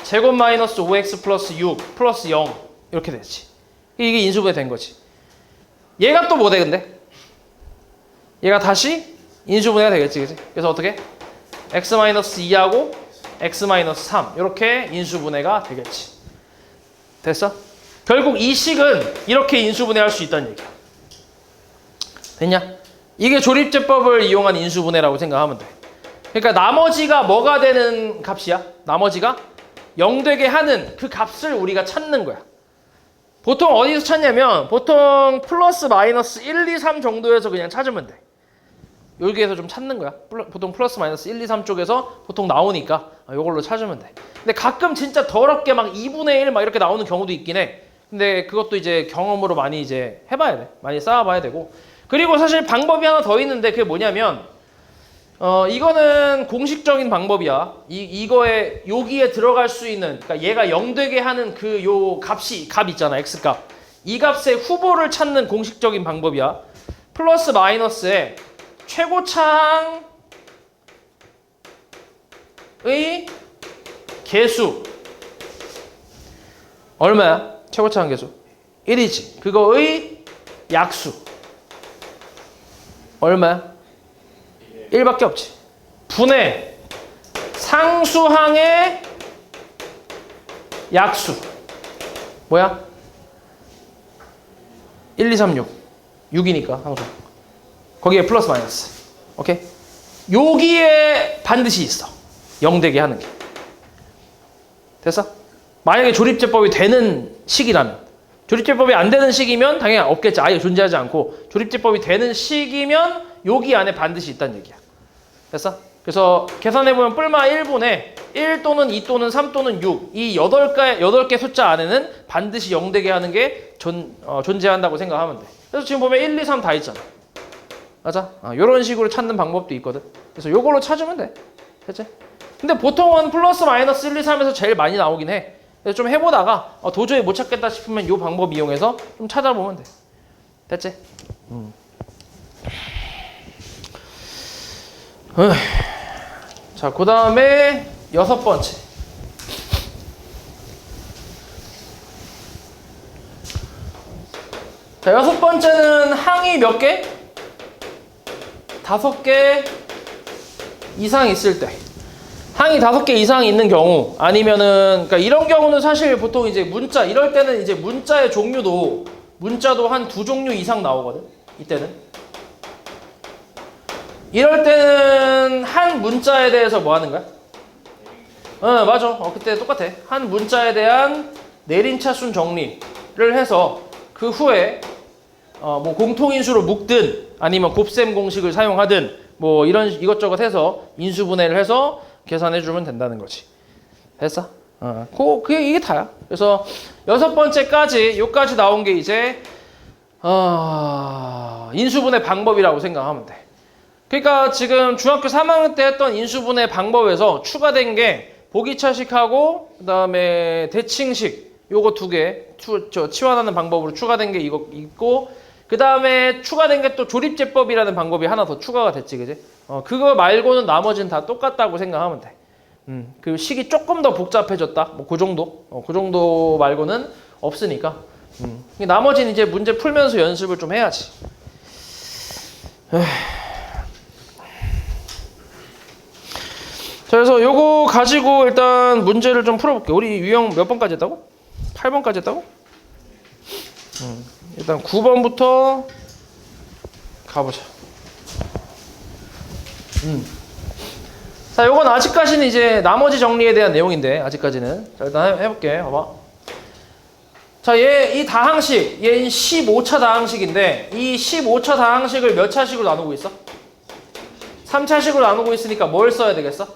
제곱 마이너스 5x 플러스 6 플러스 0 이렇게 됐지. 이게 인수분해 된 거지. 얘가 또 뭐 돼 근데? 얘가 다시 인수분해가 되겠지, 그치? 그래서 어떻게? x-2하고 x-3 이렇게 인수분해가 되겠지. 됐어? 결국 이 식은 이렇게 인수분해할 수 있다는 얘기야. 됐냐? 이게 조립제법을 이용한 인수분해라고 생각하면 돼. 그러니까 나머지가 뭐가 되는 값이야? 나머지가 0 되게 하는 그 값을 우리가 찾는 거야. 보통 어디서 찾냐면 보통 플러스 마이너스 1, 2, 3 정도에서 그냥 찾으면 돼. 여기에서 좀 찾는 거야. 보통 플러스 마이너스 1, 2, 3 쪽에서 보통 나오니까 이걸로 찾으면 돼. 근데 가끔 진짜 더럽게 막 2분의 1 막 이렇게 나오는 경우도 있긴 해. 근데 그것도 이제 경험으로 많이 이제 해봐야 돼. 많이 쌓아봐야 되고. 그리고 사실 방법이 하나 더 있는데 그게 뭐냐면 이거는 공식적인 방법이야. 이거에 여기에 들어갈 수 있는 그러니까 얘가 0 되게 하는 그 요 값 있잖아. x값. 이 값의 후보를 찾는 공식적인 방법이야. 플러스 마이너스에 최고차항의 개수 얼마야? 최고차항 개수 1이지. 그거의 약수 얼마야? 1밖에 없지. 분의 상수항의 약수 뭐야? 1, 2, 3, 6 6이니까 상수. 거기에 플러스 마이너스. 오케이? 여기에 반드시 있어. 0 되게 하는 게. 됐어? 만약에 조립제법이 되는 식이라면. 조립제법이 안 되는 식이면 당연히 없겠지. 아예 존재하지 않고. 조립제법이 되는 식이면 여기 안에 반드시 있다는 얘기야. 됐어? 그래서 계산해보면 뿔마 1분의 1 또는 2 또는 3 또는 6 이 8개 숫자 안에는 반드시 0 되게 하는 게 존재한다고 생각하면 돼. 그래서 지금 보면 1, 2, 3 다 있잖아. 맞아? 이런 식으로 찾는 방법도 있거든. 그래서 요걸로 찾으면 돼. 됐지? 근데 보통은 플러스 마이너스 1, 2, 3에서 제일 많이 나오긴 해. 그래서 좀 해보다가 도저히 못 찾겠다 싶으면 요 방법 이용해서 좀 찾아보면 돼. 됐지? 자, 그 다음에 6번째. 자, 6번째는 항이 몇 개? 5개 이상 있을 때. 항이 5개 이상 있는 경우 아니면은 그러니까 이런 경우는 사실 보통 이제 문자 이럴 때는 이제 문자의 종류도 문자도 한 2종류 이상 나오거든. 이때는 이럴 때는 한 문자에 대해서 뭐 하는 거야? 맞아. 그때 똑같아. 한 문자에 대한 내림차순 정리를 해서 그 후에 뭐 공통인수로 묶든 아니면 곱셈 공식을 사용하든 뭐 이런 이것저것 해서 인수분해를 해서 계산해 주면 된다는 거지. 됐어? 이게 다야. 그래서 6번째까지 요까지 나온 게 이제 인수분해 방법이라고 생각하면 돼. 그러니까 지금 중학교 3학년 때 했던 인수분해 방법에서 추가된 게 보기차식하고 그다음에 대칭식 요거 2개 치환하는 방법으로 추가된 게 이거 있고 그다음에 추가된 게 또 조립제법이라는 방법이 하나 더 추가가 됐지. 그지? 그거 말고는 나머지는 다 똑같다고 생각하면 돼. 그 식이 조금 더 복잡해졌다. 뭐 그 정도. 그 정도 말고는 없으니까. 나머지는 이제 문제 풀면서 연습을 좀 해야지. 자, 그래서 요거 가지고 일단 문제를 좀 풀어볼게요. 우리 유형 몇 번까지 했다고? 8번까지 했다고? 일단 9번부터 가보자. 자, 요건 아직까지는 이제 나머지 정리에 대한 내용인데 아직까지는. 자, 일단 해볼게. 봐봐. 자, 이 다항식, 얘는 15차 다항식인데 이 15차 다항식을 몇 차식으로 나누고 있어? 3차식으로 나누고 있으니까 뭘 써야 되겠어?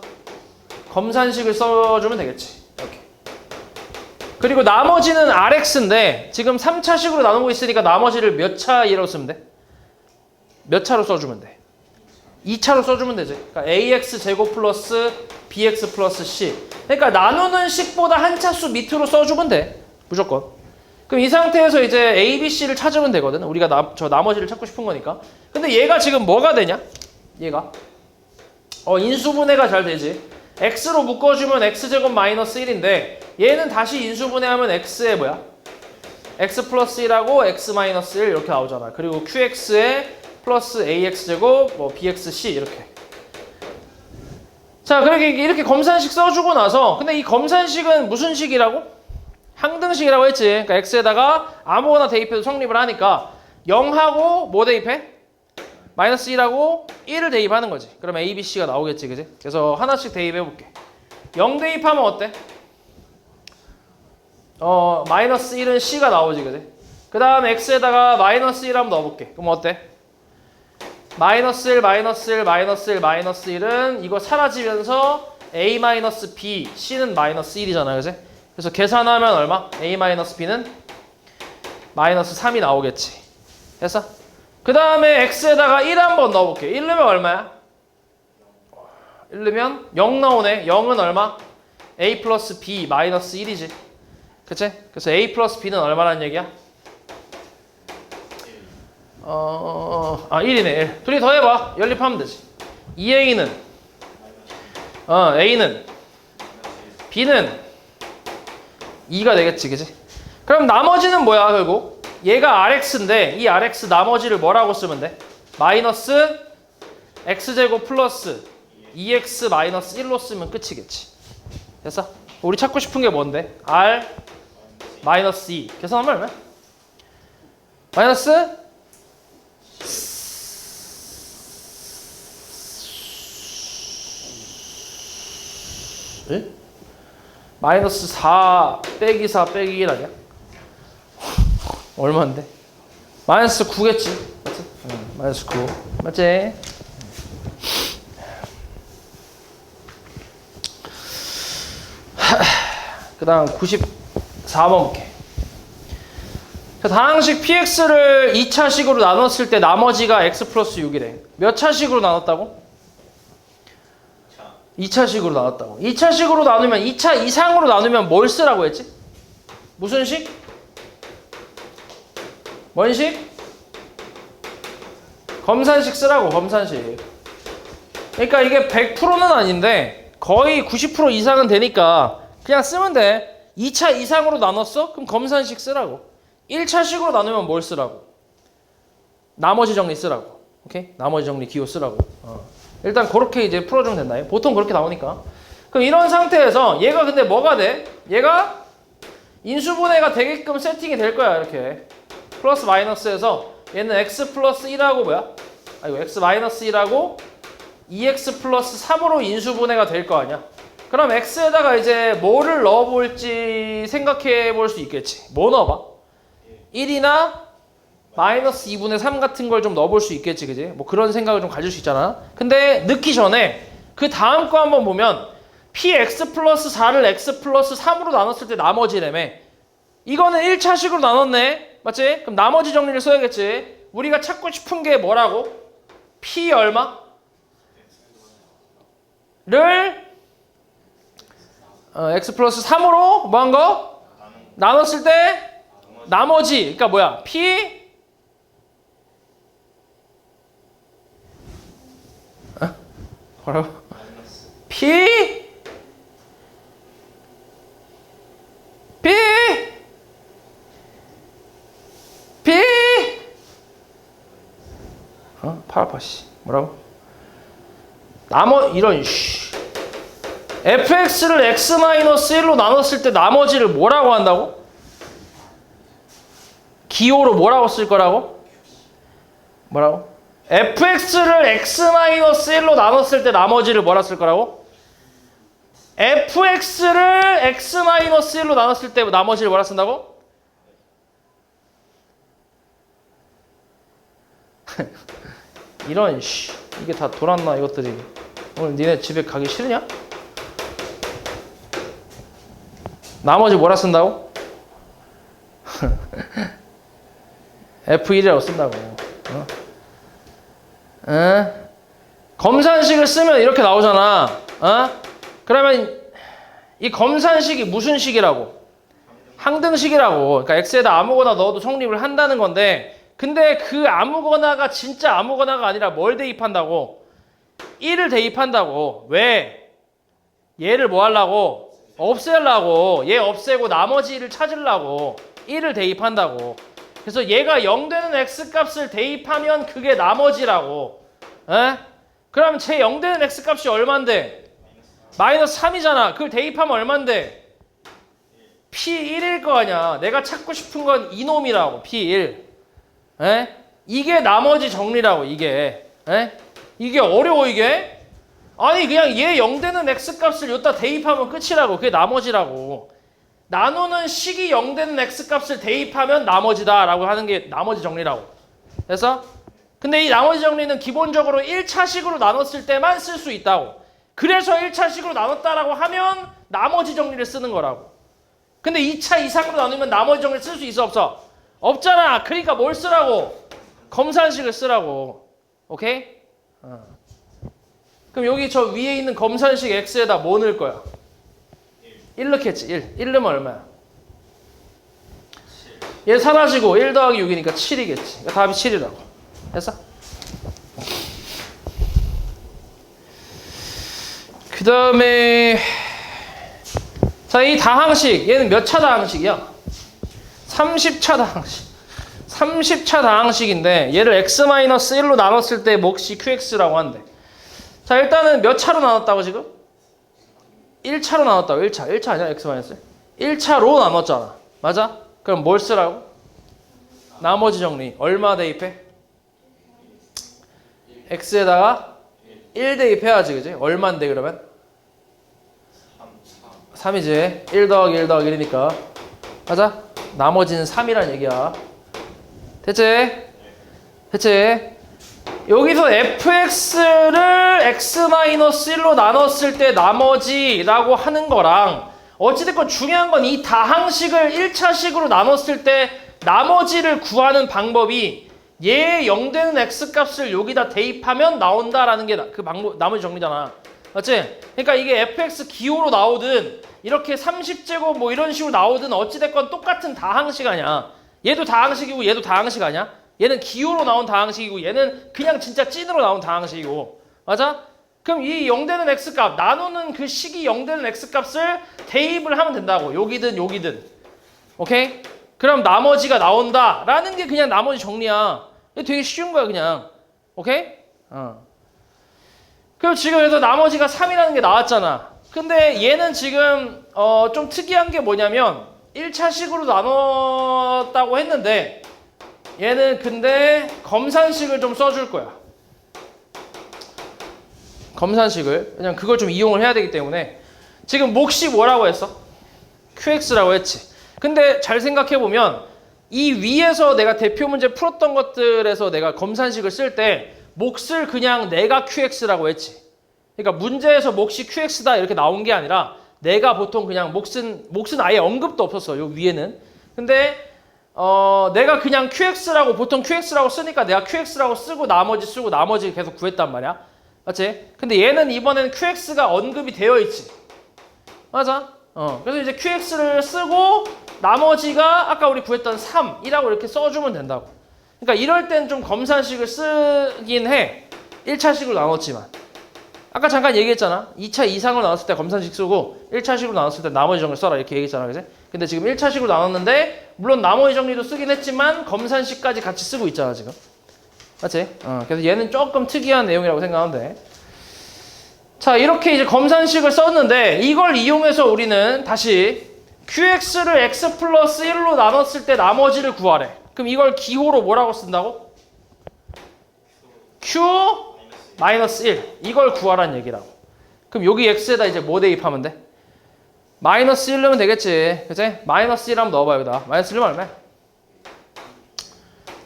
검산식을 써주면 되겠지. 이렇게. 그리고 나머지는 RX인데 지금 3차식으로 나누고 있으니까 나머지를 몇 차로 쓰면 돼? 몇 차로 써주면 돼? 2차로 써주면 되지. 그러니까 AX 제곱 플러스 BX 플러스 C. 그러니까 나누는 식보다 한 차수 밑으로 써주면 돼. 무조건. 그럼 이 상태에서 이제 A, B, C를 찾으면 되거든. 우리가 나머지를 찾고 싶은 거니까. 근데 얘가 지금 뭐가 되냐? 얘가. 인수분해가 잘 되지. X로 묶어주면 X제곱 마이너스 1인데 얘는 다시 인수분해하면 X에 뭐야? X 플러스 1하고 X 마이너스 1 이렇게 나오잖아. 그리고 QX에 플러스 AX제곱 뭐 BXC 이렇게. 자, 자, 그렇게 이렇게 검산식 써주고 나서 근데 이 검산식은 무슨 식이라고? 항등식이라고 했지. 그러니까 x에다가 아무거나 대입해도 성립을 하니까 0하고 뭐 대입해? 마이너스 1하고 1을 대입하는 거지. 그럼 a, b, c가 나오겠지, 그지? 그래서 하나씩 대입해 볼게. 0 대입하면 어때? 마이너스 1은 c가 나오지, 그지? 그 다음 x에다가 마이너스 1 한번 넣어볼게. 그럼 어때? 마이너스 1, 마이너스 1, 마이너스 1, 마이너스 1은 이거 사라지면서 a 마이너스 b, c는 마이너스 1이잖아, 그지? 그래서 계산하면 얼마? a 마이너스 b는 마이너스 3이 나오겠지. 됐어? 그 다음에 x에다가 1 한번 넣어볼게. 1 넣으면 얼마야? 1 넣으면 0 나오네. 0은 얼마? a 플러스 b 마이너스 1이지. 그치? 그래서 a 플러스 b는 얼마라는 얘기야? 1이네. 1. 둘이 더해봐. 연립하면 되지. 2a는 a는 b는 2가 되겠지, 그치? 그럼 나머지는 뭐야, 결국? 얘가 rx인데 이 rx 나머지를 뭐라고 쓰면 돼? 마이너스 x제곱 플러스 2x 마이너스 1로 쓰면 끝이겠지. 됐어? 우리 찾고 싶은 게 뭔데? r 마이너스 2 계산하면 얼마야? 마이너스 에? 마이너스 4 빼기 4 빼기 1 아니야? 얼마인데? 마이너스 9겠지? 맞지? 마이너스 9 맞지? 그 다음 94번 볼게. 다항식 px를 2차식으로 나눴을 때 나머지가 x 플러스 6이래. 몇 차식으로 나눴다고? 2차식으로 나눴다고. 2차식으로 나누면 2차 이상으로 나누면 뭘 쓰라고 했지? 무슨 식? 뭔 식? 검산식 쓰라고. 검산식. 그러니까 이게 100%는 아닌데 거의 90% 이상은 되니까 그냥 쓰면 돼. 2차 이상으로 나눴어? 그럼 검산식 쓰라고. 1차식으로 나누면 뭘 쓰라고? 나머지 정리 쓰라고. 오케이? 나머지 정리 기호 쓰라고. 일단 그렇게 이제 풀어주면 된다. 보통 그렇게 나오니까. 그럼 이런 상태에서 얘가 근데 뭐가 돼? 얘가 인수분해가 되게끔 세팅이 될 거야. 이렇게. 플러스 마이너스에서 얘는 x 플러스 1하고 뭐야? 이거 x 마이너스 1하고 2x 플러스 3으로 인수분해가 될 거 아니야. 그럼 x에다가 이제 뭐를 넣어볼지 생각해 볼 수 있겠지. 뭐 넣어봐? 1이나 마이너스 2분의 3 같은 걸 좀 넣어볼 수 있겠지, 그지? 뭐 그런 생각을 좀 가질 수 있잖아. 근데 넣기 전에 그 다음 거 한번 보면 px 플러스 4를 x 플러스 3으로 나눴을 때 나머지라며. 이거는 1차식으로 나눴네. 맞지? 그럼 나머지 정리를 써야겠지. 우리가 찾고 싶은 게 뭐라고? p 얼마? 를 x 플러스 3으로 뭐 한 거? 나눴을 때 나머지, 그러니까 뭐야? p 뭐라고? p 팔 아파 씨. 뭐라고? 이런 fx를 x-1로 나눴을 때 나머지를 뭐라고 한다고? 기호로 뭐라고 쓸 거라고? 뭐라고? fx를 x-1로 나눴을 때 나머지를 뭐라 쓸 거라고? fx를 x-1로 나눴을 때 나머지를 뭐라 쓴다고? 이런 이게 다 돌았나 이것들이. 오늘 니네 집에 가기 싫으냐? 나머지 뭐라 쓴다고? F1이라고 쓴다고. 검산식을 쓰면 이렇게 나오잖아. 그러면 이 검산식이 무슨 식이라고? 항등식이라고. 그러니까 x에다 아무거나 넣어도 성립을 한다는 건데, 근데 그 아무거나가 진짜 아무거나가 아니라 뭘 대입한다고? 1을 대입한다고. 왜? 얘를 뭐 하려고? 없애려고. 얘 없애고 나머지 1을 찾으려고 1을 대입한다고. 그래서 얘가 0 되는 x값을 대입하면 그게 나머지라고. 그럼 제 0 되는 x값이 얼만데? 마이너스 3이잖아. 그걸 대입하면 얼만데? P1일 거 아니야. 내가 찾고 싶은 건 이놈이라고. P1. 에? 이게 나머지 정리라고. 이게. 에? 이게 어려워 이게? 아니 그냥 얘 0되는 x값을 여기다 대입하면 끝이라고. 그게 나머지라고. 나누는 식이 0되는 x값을 대입하면 나머지다 라고 하는 게 나머지 정리라고. 그래서 근데 이 나머지 정리는 기본적으로 1차식으로 나눴을 때만 쓸 수 있다고. 그래서 1차식으로 나눴다라고 하면 나머지 정리를 쓰는 거라고. 근데 2차 이상으로 나누면 나머지 정리를 쓸 수 있어 없어? 없잖아. 그러니까 뭘 쓰라고? 검산식을 쓰라고. 오케이? 그럼 여기 저 위에 있는 검산식 x에다 뭐 넣을 거야? 1 넣겠지. 1 넣으면 얼마야? 얘 사라지고 1 더하기 6이니까 7이겠지. 그러니까 답이 7이라고. 됐어? 그 다음에 자, 이 다항식 얘는 몇 차 다항식이야? 30차 다항식. 30차 다항식인데 얘를 x-1로 나눴을 때 몫이 qx라고 한대. 자, 일단은 몇 차로 나눴다고 지금? 1차로 나눴다고. 1차 아니야? x-1? 1차로 나눴잖아. 맞아? 그럼 뭘 쓰라고? 나머지 정리. 얼마 대입해? x에다가 1 대입해야지. 그지? 얼마인데 그러면? 3이지. 1 더하기 1 더하기 1이니까. 맞아? 나머지는 3이란 얘기야. 됐지? 됐지? 여기서 fx를 x-1로 나눴을 때 나머지라고 하는 거랑 어찌됐건 중요한 건 이 다항식을 1차식으로 나눴을 때 나머지를 구하는 방법이 얘 0되는 x값을 여기다 대입하면 나온다라는 게 그 방법, 나머지 정리잖아. 맞지? 그러니까 이게 fx 기호로 나오든 이렇게 30제곱 뭐 이런 식으로 나오든 어찌됐건 똑같은 다항식 아니야. 얘도 다항식이고 얘도 다항식 아니야? 얘는 기호로 나온 다항식이고 얘는 그냥 진짜 찐으로 나온 다항식이고. 맞아? 그럼 이 0되는 x값, 나누는 그 식이 0되는 x값을 대입을 하면 된다고. 여기든 여기든. 오케이? 그럼 나머지가 나온다라는 게 그냥 나머지 정리야. 이게 되게 쉬운 거야 그냥. 오케이? 그럼 지금 그래서 나머지가 3이라는 게 나왔잖아. 근데 얘는 지금 좀 특이한 게 뭐냐면 1차식으로 나눴다고 했는데 얘는 근데 검산식을 좀 써줄 거야. 검산식을. 왜냐면 그걸 좀 이용을 해야 되기 때문에. 지금 몫이 뭐라고 했어? QX라고 했지. 근데 잘 생각해보면 이 위에서 내가 대표 문제 풀었던 것들에서 내가 검산식을 쓸 때 몫을 그냥 내가 QX라고 했지. 그러니까 문제에서 몫이 QX다 이렇게 나온 게 아니라 내가 보통 그냥 몫은 아예 언급도 없었어. 요 위에는. 근데 내가 그냥 QX라고 보통 QX라고 쓰니까 내가 QX라고 쓰고 나머지 계속 구했단 말이야. 맞지? 근데 얘는 이번에는 QX가 언급이 되어 있지. 맞아? 그래서 이제 QX를 쓰고 나머지가 아까 우리 구했던 3이라고 이렇게 써주면 된다고. 그러니까 이럴 땐 좀 검산식을 쓰긴 해. 1차식으로 나눴지만. 아까 잠깐 얘기했잖아. 2차 이상으로 나눴을 때 검산식 쓰고 1차식으로 나눴을 때 나머지 정리 써라 이렇게 얘기했잖아. 그지? 근데 지금 1차식으로 나눴는데 물론 나머지 정리도 쓰긴 했지만 검산식까지 같이 쓰고 있잖아 지금. 맞지? 그래서 얘는 조금 특이한 내용이라고 생각하면 돼. 자, 이렇게 이제 검산식을 썼는데 이걸 이용해서 우리는 다시 QX를 X 플러스 1로 나눴을 때 나머지를 구하래. 그럼 이걸 기호로 뭐라고 쓴다고? Q 마이너스 1 이걸 구하라는 얘기라고. 그럼 여기 X에다 이제 뭐 대입하면 돼? 마이너스 1 넣으면 되겠지. 그치? 마이너스 1 한번 넣어봐 여기다. 마이너스 1 넣으면 얼마야?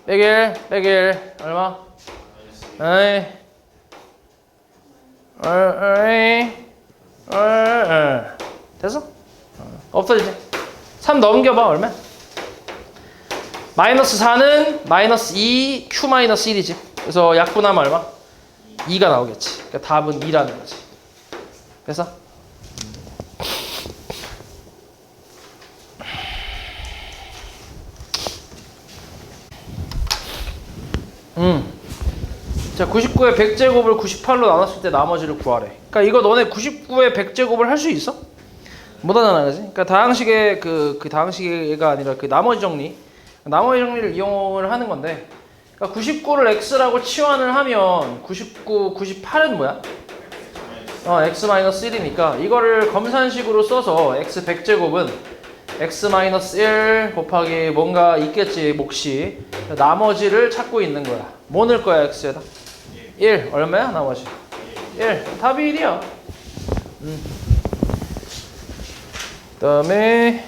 100일 얼마? 됐어? 없어지지? 3 넘겨봐 얼마? 마이너스 4는 마이너스 2 Q 마이너스 1이지. 그래서 약분하면 얼마? 2가 나오겠지. 그러니까 답은 2라는 거지. 됐어? 자, 99의 100제곱을 98로 나눴을 때 나머지를 구하래. 그러니까 이거 너네 99의 100제곱을 할 수 있어? 못하잖아, 그지? 그러니까 다항식의 그 다항식이가 아니라 그 나머지 정리를 이용을 하는 건데, 그러니까 99를 x라고 치환을 하면 99, 98은 뭐야? x-1이니까 이거를 검산식으로 써서 x 100제곱은 x-1 곱하기 뭔가 있겠지, 몫이. 나머지를 찾고 있는 거야. 뭐 넣을 거야, x에다? 1. 얼마야, 나머지? 1. 답이 1이야. 그 다음에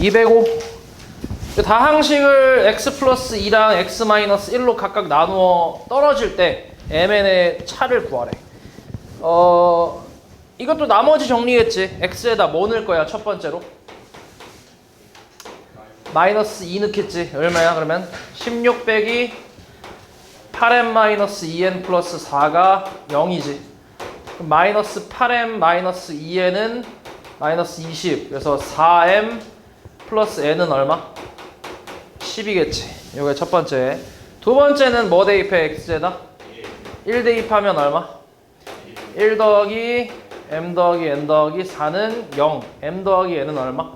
205. 다항식을 x 플러스 2랑 x 마이너스 1로 각각 나누어 떨어질 때 mn의 차를 구하래. 이것도 나머지 정리겠지. x에다 뭐 넣을 거야, 첫 번째로? 마이너스 2 넣겠지. 얼마야, 그러면? 16 빼기 8m 마이너스 2n 플러스 4가 0이지. 마이너스 8m 마이너스 2n은 마이너스 20. 그래서 4m 플러스 n은 얼마? 10이겠지. 요게 첫 번째. 두 번째는 뭐 대입해, x에다? 1 대입하면 얼마? 1 더하기 m 더하기 n 더하기 4는 0. m 더하기 n은 얼마?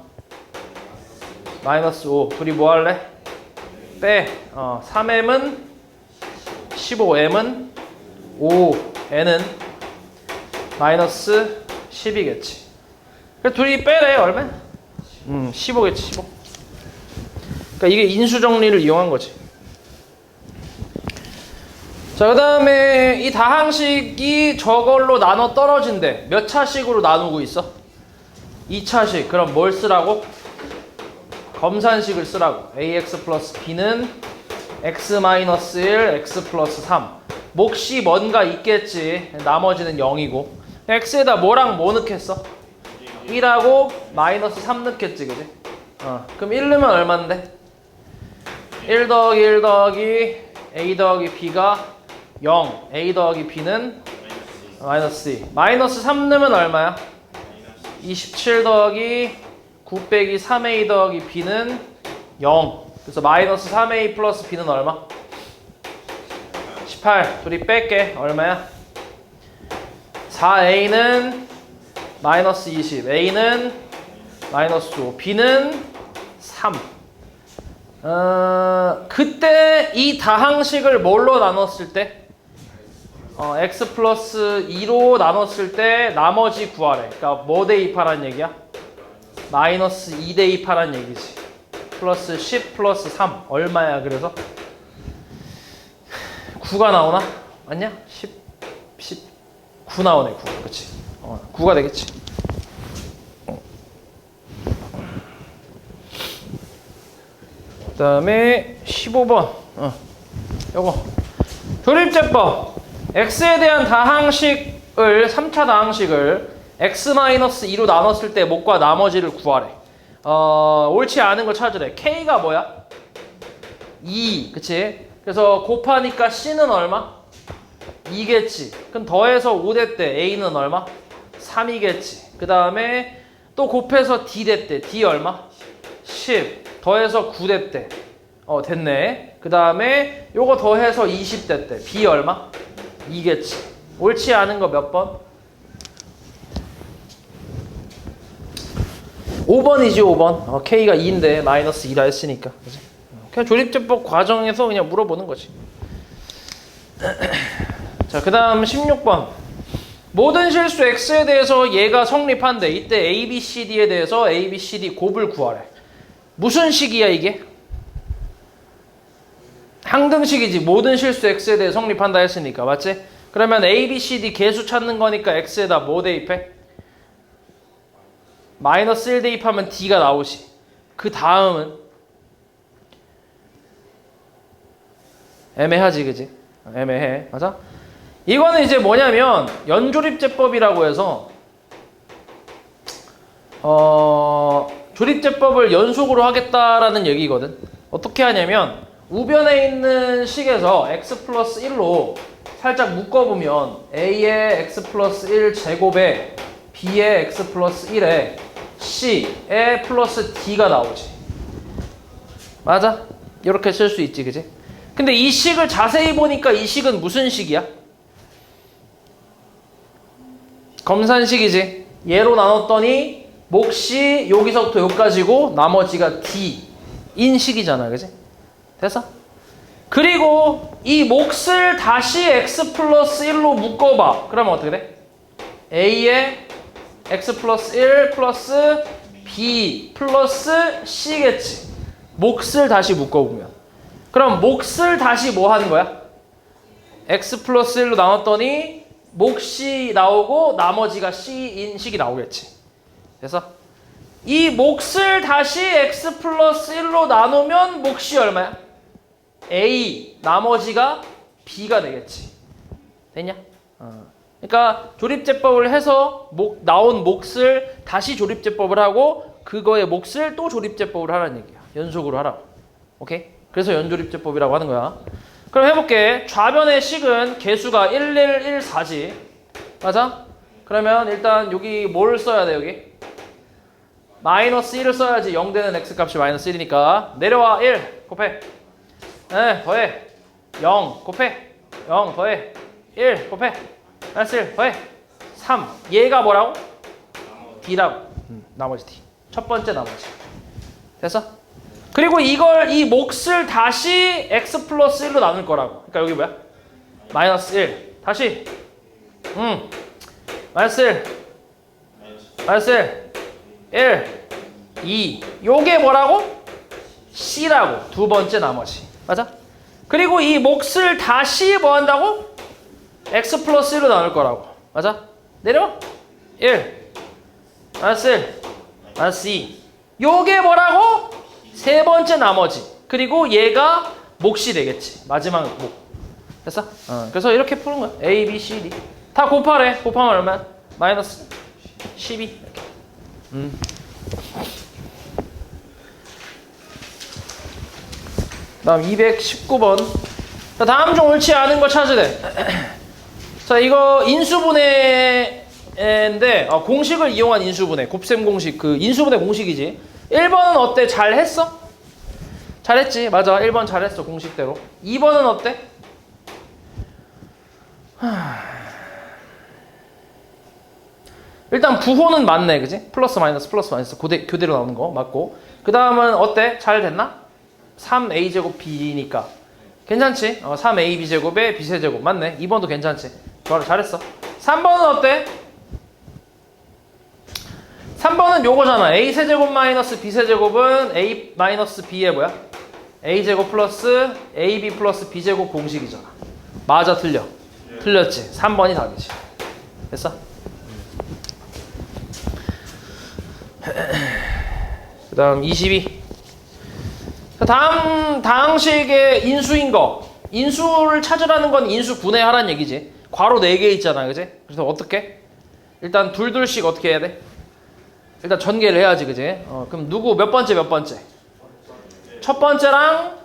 마이너스 5. 둘이 뭐 할래? 빼. 3m은 15m은 5, n은 마이너스 10이겠지. 그래서 둘이 빼래. 얼마? 15겠지, 15. 그러니까 이게 인수정리를 이용한 거지. 자, 그 다음에 이 다항식이 저걸로 나눠 떨어진대. 몇 차식으로 나누고 있어? 2차식. 그럼 뭘 쓰라고? 검산식을 쓰라고. ax 플러스 b는 x 마이너스 1, x 플러스 3. 몫이 뭔가 있겠지. 나머지는 0이고. x에다 뭐랑 뭐 넣겠어? 1하고 마이너스 3 넣겠지, 그지? 그럼 1 넣으면 얼만데? 1 더하기 1 더하기 a 더하기 b가 0. a 더하기 b는 마이너스 2. 마이너스 3 넣으면 얼마야? 27 더하기 9 빼기 3a 더하기 b는 0. 그래서 마이너스 3a 플러스 b는 얼마? 18. 둘이 뺄게. 얼마야? 4a는 마이너스 20. a는 마이너스 5. b는 3. 그때 이 다항식을 뭘로 나눴을 때? x 플러스 2로 나눴을 때 나머지 구하래. 그러니까 뭐 대입하란 얘기야? 마이너스 2 대입하란 얘기지. 플러스 10 플러스 3 얼마야? 그래서 9가 나오나? 맞냐? 9 나오네. 9. 그치? 9가 되겠지. 그 다음에 15번. 요거 조립제법. x에 대한 다항식을 3차 다항식을 x-2로 나눴을 때 몫과 나머지를 구하래. 옳지 않은 걸 찾으래. k가 뭐야? 2. 그치? 그래서 곱하니까 c는 얼마? 2겠지. 그럼 더해서 5 됐대. a는 얼마? 3이겠지. 그 다음에 또 곱해서 d 됐대. d 얼마? 10. 더해서 9 됐대. 됐네. 그 다음에 요거 더해서 20 됐대. b 얼마? 2겠지. 옳지 않은 거 몇 번? 5번이지 5번. k가 2인데 마이너스 2라 했으니까. 그치? 그냥 조립제법 과정에서 그냥 물어보는 거지. 자, 그 다음 16번. 모든 실수 x에 대해서 얘가 성립한대. 이때 a, b, c, d에 대해서 a, b, c, d 곱을 구하래. 무슨 식이야 이게? 항등식이지. 모든 실수 x에 대해 성립한다 했으니까. 맞지? 그러면 a, b, c, d 개수 찾는 거니까 x에다 뭐 대입해? 마이너스 1 대입하면 d가 나오지. 그 다음은 애매하지, 그지? 애매해. 맞아? 이거는 이제 뭐냐면 연조립제법이라고 해서 조립제법을 연속으로 하겠다라는 얘기거든. 어떻게 하냐면 우변에 있는 식에서 x 플러스 1로 살짝 묶어보면 a의 x 플러스 1 제곱에 b의 x 플러스 1에 c의 플러스 d가 나오지. 맞아? 이렇게 쓸 수 있지, 그지? 근데 이 식을 자세히 보니까 이 식은 무슨 식이야? 검산식이지. 얘로 나눴더니 몫이 여기서부터 여기까지고 나머지가 d인 식이잖아, 그지? 됐어? 그리고 이 몫을 다시 x 플러스 1로 묶어봐. 그러면 어떻게 돼? a에 x 플러스 1 플러스 b 플러스 c겠지. 몫을 다시 묶어보면. 그럼 몫을 다시 뭐 하는 거야? x 플러스 1로 나눴더니 몫이 나오고 나머지가 c인 식이 나오겠지. 그래서 이 몫을 다시 x 플러스 1로 나누면 몫이 얼마야? a, 나머지가 b가 되겠지. 됐냐? 그러니까 조립제법을 해서 나온 몫을 다시 조립제법을 하고 그거의 몫을 또 조립제법을 하라는 얘기야. 연속으로 하라고. 오케이? 그래서 연조립제법이라고 하는 거야. 그럼 해볼게. 좌변의 식은 개수가 1, 1, 1, 4지. 맞아? 그러면 일단 여기 뭘 써야 돼, 여기? 마이너스 1을 써야지. 0 되는 x값이 마이너스 1이니까. 내려와. 1 곱해. 네, 더해. 0 곱해. 0 더해. 1 곱해. 마이너스 1 더해. 3. 얘가 뭐라고? d라고. 나머지 d. 첫 번째 나머지. 됐어? 그리고 이 몫을 다시 x 플러스 1로 나눌 거라고. 그러니까 여기 뭐야? 마이너스 1. 다시. 마이너스 1. 마이너스 1. 1. 2. 요게 뭐라고? c라고. 두 번째 나머지. 맞아? 그리고 이 몫을 다시 뭐 한다고? x 플러스 1로 나눌 거라고. 맞아? 내려. 1. 마이너스 1. 마이너스 2. 요게 뭐라고? 세 번째 나머지. 그리고 얘가 몫이 되겠지. 마지막 몫. 됐어? 그래서 이렇게 푸는 거야. A, B, C, D. 다 곱하래. 곱하면 얼마야? 마이너스 12. 이렇게. 다음 219번. 자, 다음 중 옳지 않은 거 찾으래. 자, 이거 인수분해인데 공식을 이용한 인수분해. 곱셈 공식. 그 인수분해 공식이지. 1번은 어때? 잘했어? 잘했지. 맞아. 1번 잘했어. 공식대로. 2번은 어때? 일단 부호는 맞네. 그지? 플러스 마이너스 교대로 나오는 거 맞고. 그 다음은 어때? 잘 됐나? 3a제곱 b니까 괜찮지? 3ab제곱에 b세제곱 맞네. 2번도 괜찮지? 좋아. 잘했어. 3번은 어때? 3번은 요거잖아. a세제곱 마이너스 b세제곱은 a 마이너스 b의 뭐야? a제곱 플러스 ab 플러스 b제곱 공식이잖아. 맞아 틀려? 틀렸지. 3번이 답이지. 됐어? 그 다음 22. 다음 다항식의 인수인 거. 인수를 찾으라는 건 인수 분해하라는 얘기지. 괄호 4개 있잖아. 그지? 그래서 어떻게? 일단 둘씩 어떻게 해야 돼? 일단 전개를 해야지. 그지? 그럼 누구 몇 번째? 첫 번째랑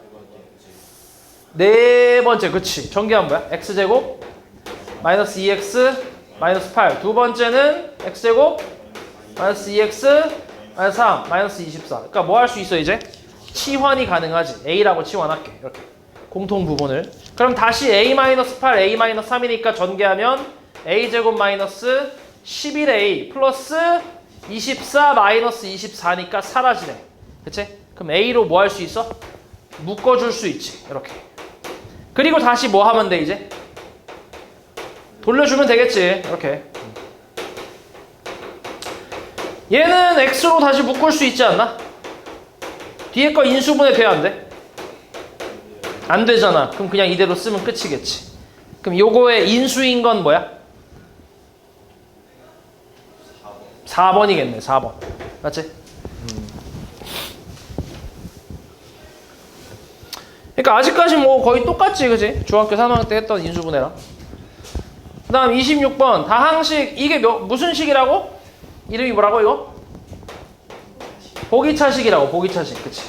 네 번째. 그치? 전개하면 뭐야? x제곱 마이너스 2x 마이너스 8. 두 번째는 x제곱 마이너스 2x 마이너스 3 마이너스 24. 그러니까 뭐 할 수 있어 이제? 치환이 가능하지. a라고 치환할게. 이렇게 공통 부분을. 그럼 다시 a 마이너스 8 a 마이너스 3이니까 전개하면 a제곱 마이너스 11a 플러스 24 마이너스 24니까 사라지네. 그치? 그럼 a로 뭐 할 수 있어? 묶어줄 수 있지. 이렇게. 그리고 다시 뭐 하면 돼 이제? 돌려주면 되겠지. 이렇게. 얘는 x로 다시 묶을 수 있지 않나? 뒤에 거 인수분해 돼야 안 돼? 안 되잖아. 그럼 그냥 이대로 쓰면 끝이겠지. 그럼 요거의 인수인 건 뭐야? 4번이겠네. 4번. 맞지? 그러니까 아직까지 뭐 거의 똑같지. 그지? 중학교 3학년 때 했던 인수분해랑. 그 다음 26번. 다항식. 이게 무슨 식이라고? 이름이 뭐라고 이거? 보기차식이라고. 보기차식. 그치?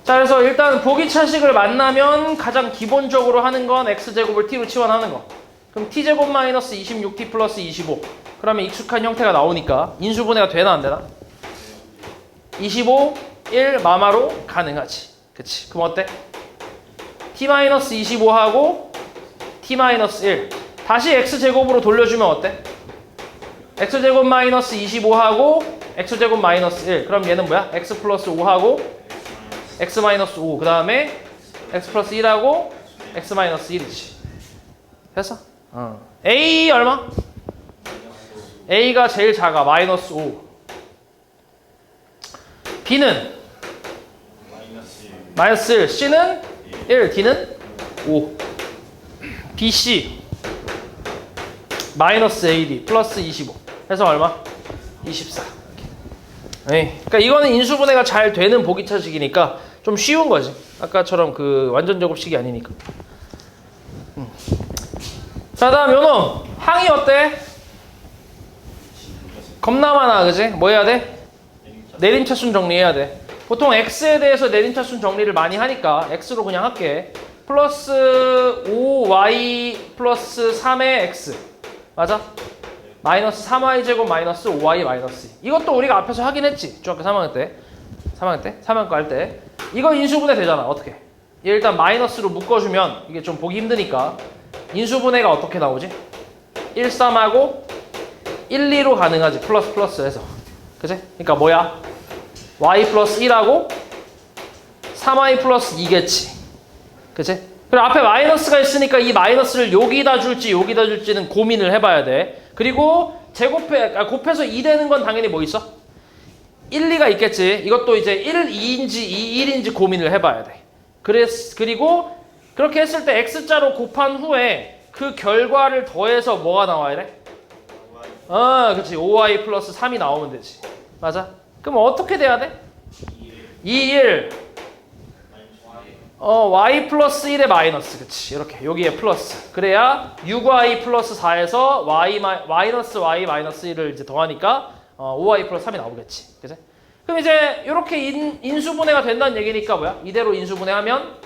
자, 그래서 일단 보기차식을 만나면 가장 기본적으로 하는 건 x제곱을 t로 치환하는 거. 그럼 t제곱 마이너스 26t 플러스 25. 그러면 익숙한 형태가 나오니까 인수분해가 되나 안 되나? 25, 1 마마로 가능하지. 그치? 그럼 어때? t-25하고 t-1 다시 x제곱으로 돌려주면 어때? x제곱 마이너스 25하고 x제곱 마이너스 1. 그럼 얘는 뭐야? x 플러스 5하고 x 마이너스 5. 그 다음에 x 플러스 1하고 x 마이너스 1이지. 됐어? a 얼마? a가 제일 작아. 마이너스 5. b는 마이너스 1. c는 1. d는 5. bc 마이너스 ad 플러스 25. 해서 얼마? 24. 그러니까 이거는 인수분해가 잘 되는 보기차식이니까 좀 쉬운 거지. 아까처럼 그 완전 제곱식이 아니니까. 자, 다음 요놈 항이 어때? 겁나 많아, 그지? 뭐 해야 돼? 내림차순 정리해야 돼. 보통 x에 대해서 내림차순 정리를 많이 하니까 x로 그냥 할게. 플러스 5y 플러스 3의 x 맞아? 마이너스 3y 제곱 마이너스 5y 마이너스 2. 이것도 우리가 앞에서 하긴 했지. 중학교 3학년 때. 3학년 거 할 때. 이거 인수분해 되잖아. 어떻게? 얘 일단 마이너스로 묶어주면 이게 좀 보기 힘드니까 인수분해가 어떻게 나오지? 1, 3하고 1, 2로 가능하지. 플러스 플러스 해서. 그치? 그러니까 뭐야? y 플러스 1하고 3y 플러스 2겠지. 그치? 그리고 앞에 마이너스가 있으니까 이 마이너스를 여기다 줄지 여기다 줄지는 고민을 해봐야 돼. 그리고 곱해서 2 되는 건 당연히 뭐 있어? 1, 2가 있겠지. 이것도 이제 1, 2인지 2, 1인지 고민을 해봐야 돼. 그리고 그렇게 했을 때 x자로 곱한 후에 그 결과를 더해서 뭐가 나와야 돼? 그치. 5y 플러스 3이 나오면 되지. 맞아? 그럼 어떻게 돼야 돼? 2, 1 y 플러스 1의 마이너스. 그치. 이렇게 여기에 플러스. 그래야 6y 플러스 4에서 마이너스 y 마이너스 1을 이제 더하니까 5y 플러스 3이 나오겠지. 그치? 그럼 이제 이렇게 인수분해가 된다는 얘기니까 뭐야? 이대로 인수분해하면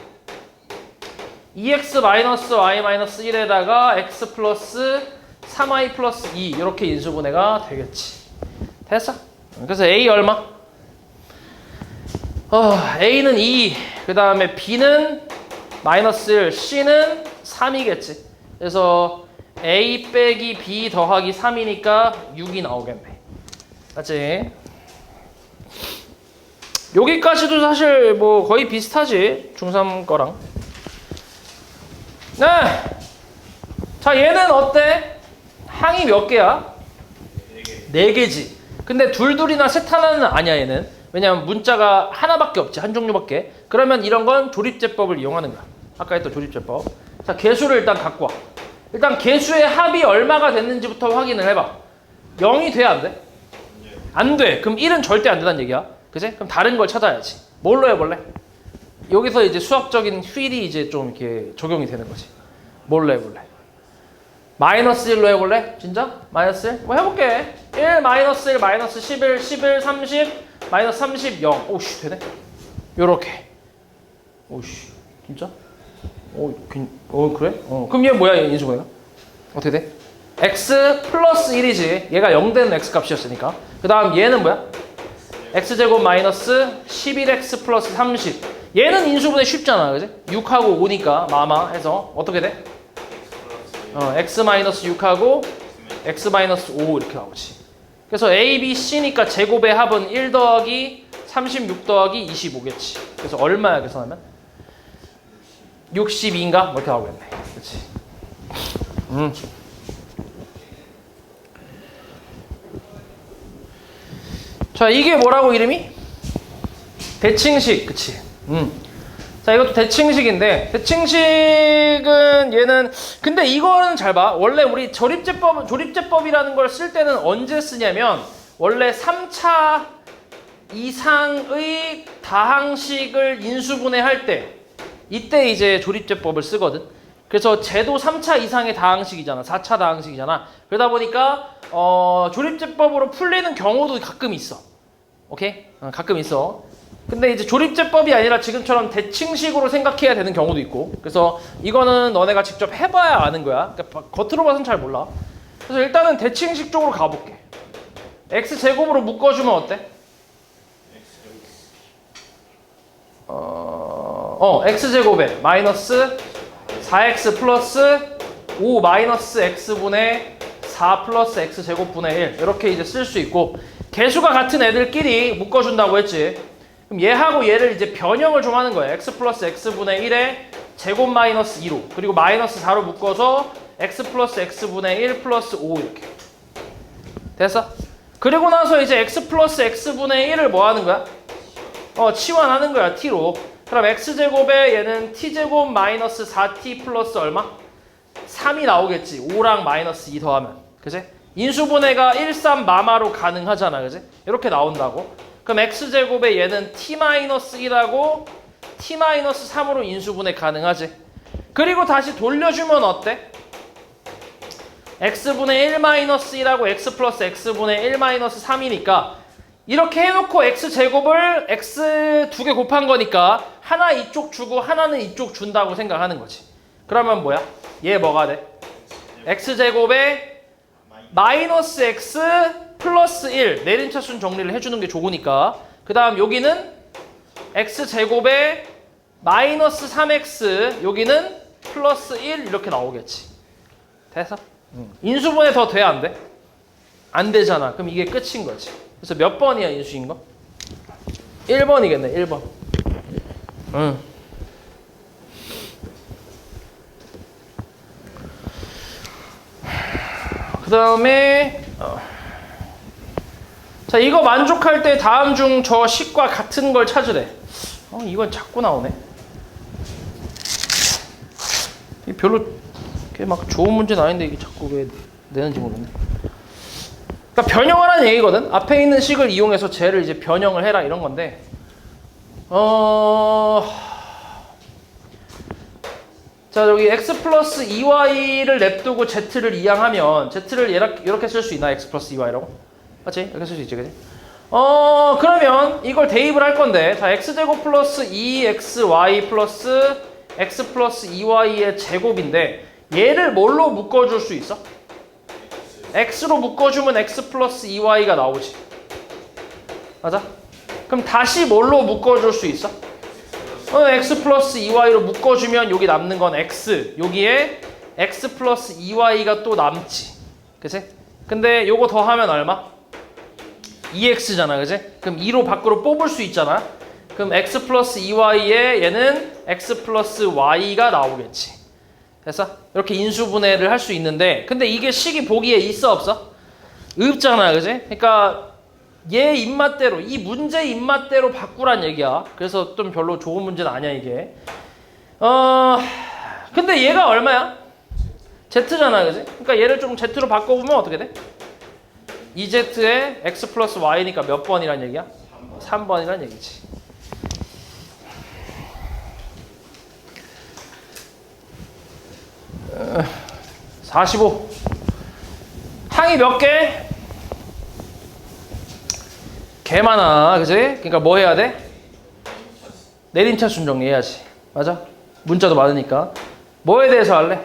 2x 마이너스 y 마이너스 1에다가 x 플러스 3y 플러스 2 이렇게 인수분해가 되겠지. 됐어? 그래서 a 얼마? a는 2, 그 다음에 b는 마이너스 1, c는 3이겠지. 그래서 a 빼기 b 더하기 3이니까 6이 나오겠네. 맞지? 여기까지도 사실 뭐 거의 비슷하지. 중3 거랑. 네. 자, 얘는 어때? 항이 몇 개야? 4개지. 근데 둘둘이나 셋 하나는 아니야, 얘는. 왜냐면 문자가 하나밖에 없지. 한 종류밖에. 그러면 이런 건 조립제법을 이용하는 거야. 아까 했던 조립제법. 자, 개수를 일단 갖고 와. 일단 개수의 합이 얼마가 됐는지부터 확인을 해봐. 0이 돼, 안 돼? 안 돼. 그럼 1은 절대 안 된다는 얘기야. 그치? 그럼 다른 걸 찾아야지. 뭘로 해볼래? 여기서 이제 수학적인 휠이 이제 좀 이렇게 적용이 되는 거지. 뭘로 해볼래? 마이너스 1로 해볼래? 진짜? 마이너스 1? 뭐 해볼게. 1, 마이너스 1, 마이너스 11, 11, 30, 마이너스 30, 0. 오씨, 되네? 요렇게. 오씨, 진짜? 그래? 그럼 얘 뭐야, 인수분해가? 어떻게 돼? x 플러스 1이지. 얘가 0 되는 x 값이었으니까. 그 다음 얘는 뭐야? x제곱 마이너스 11x 플러스 30. 얘는 인수분해 쉽잖아, 그지? 6하고 5니까 마마 해서 어떻게 돼? x 마이너스 6하고 x 마이너스 5 이렇게 나오지. 그래서 a, b, c니까 제곱의 합은 1 더하기 36 더하기 25겠지. 그래서 얼마야 계산하면? 62인가? 뭐 이렇게 나오겠네. 그렇지. 자, 이게 뭐라고 이름이? 대칭식. 그치? 자, 이것도 대칭식인데, 대칭식은 얘는, 근데 이거는 잘 봐. 원래 우리 조립제법이라는 걸 쓸 때는 언제 쓰냐면, 원래 3차 이상의 다항식을 인수분해할 때, 이때 이제 조립제법을 쓰거든. 그래서 쟤도 3차 이상의 다항식이잖아. 4차 다항식이잖아. 그러다 보니까, 조립제법으로 풀리는 경우도 가끔 있어. 오케이? 가끔 있어. 근데 이제 조립제법이 아니라 지금처럼 대칭식으로 생각해야 되는 경우도 있고. 그래서 이거는 너네가 직접 해봐야 아는 거야. 그러니까 겉으로 봐서는 잘 몰라. 그래서 일단은 대칭식 쪽으로 가볼게. x제곱으로 묶어주면 어때? x제곱에 마이너스 4x 플러스 5 마이너스 x분의 4 플러스 x제곱분의 1 이렇게 이제 쓸 수 있고, 개수가 같은 애들끼리 묶어준다고 했지. 그럼 얘하고 얘를 이제 변형을 좀 하는 거예요. x 플러스 x분의 1에 제곱 마이너스 2로 그리고 마이너스 4로 묶어서 x 플러스 x분의 1 플러스 5 이렇게 됐어? 그리고 나서 이제 x 플러스 x분의 1을 뭐 하는 거야? 치환하는 거야 t로. 그럼 x제곱에 얘는 t제곱 마이너스 4t 플러스 얼마? 3이 나오겠지. 5랑 마이너스 2 더하면 그지? 인수분해가 1, 3 마마로 가능하잖아 그지? 이렇게 나온다고. 그럼 x제곱에 얘는 t-1하고 t-3으로 인수분해 가능하지. 그리고 다시 돌려주면 어때? x분의 1-1하고 x 플러스 x분의 1-3이니까 이렇게 해놓고 x제곱을 x 두 개 곱한 거니까 하나 이쪽 주고 하나는 이쪽 준다고 생각하는 거지. 그러면 뭐야? 얘 뭐가 돼? x제곱에 마이너스 x 플러스 1 내림차순 정리를 해주는 게 좋으니까 그 다음 여기는 x제곱에 마이너스 3x 여기는 플러스 1 이렇게 나오겠지. 됐어? 인수분해 더 돼? 안 돼? 안 되잖아. 그럼 이게 끝인 거지. 그래서 몇 번이야 인수인 거? 1번이겠네 1번. 그 다음에 자 이거 만족할 때 다음 중 저 식과 같은 걸 찾으래. 이건 자꾸 나오네. 이게 별로 막 좋은 문제는 아닌데 이게 자꾸 왜 내는지 모르겠네. 그러니까 변형하라는 얘기거든. 앞에 있는 식을 이용해서 쟤를 이제 변형을 해라 이런 건데 자 여기 x 플러스 2y를 냅두고 z를 이항하면 z를 이렇게 쓸 수 있나? x 플러스 2y라고? 맞지? 이렇게 쓸 수 있지 그지? 그러면 이걸 대입을 할 건데 자 x제곱 플러스 2xy 플러스 x 플러스 2y의 제곱인데 얘를 뭘로 묶어줄 수 있어? x로 묶어주면 x 플러스 2y가 나오지. 맞아? 그럼 다시 뭘로 묶어줄 수 있어? x 플러스 2y로 묶어주면 여기 남는 건 x. 여기에 x 플러스 2y가 또 남지. 그치? 근데 요거 더하면 얼마? 2x잖아. 그치? 그럼 2로 밖으로 뽑을 수 있잖아. 그럼 x 플러스 2y에 얘는 x 플러스 y가 나오겠지. 됐어? 이렇게 인수분해를 할 수 있는데 근데 이게 식이 보기에 있어 없어? 없잖아. 그치? 그러니까 얘 입맛대로 이 문제 입맛대로 바꾸란 얘기야. 그래서 좀 별로 좋은 문제는 아니야 이게. 근데 얘가 얼마야? z잖아. 그치? 그러니까 얘를 좀 z로 바꿔보면 어떻게 돼? 2z에 x 플러스 y니까 몇 번이란 얘기야? 3번이란 얘기지. 어, 45. 항이 몇 개? 개 많아. 그치? 그러니까 뭐 해야 돼? 내림차순 정리해야지. 맞아? 문자도 많으니까. 뭐에 대해서 할래?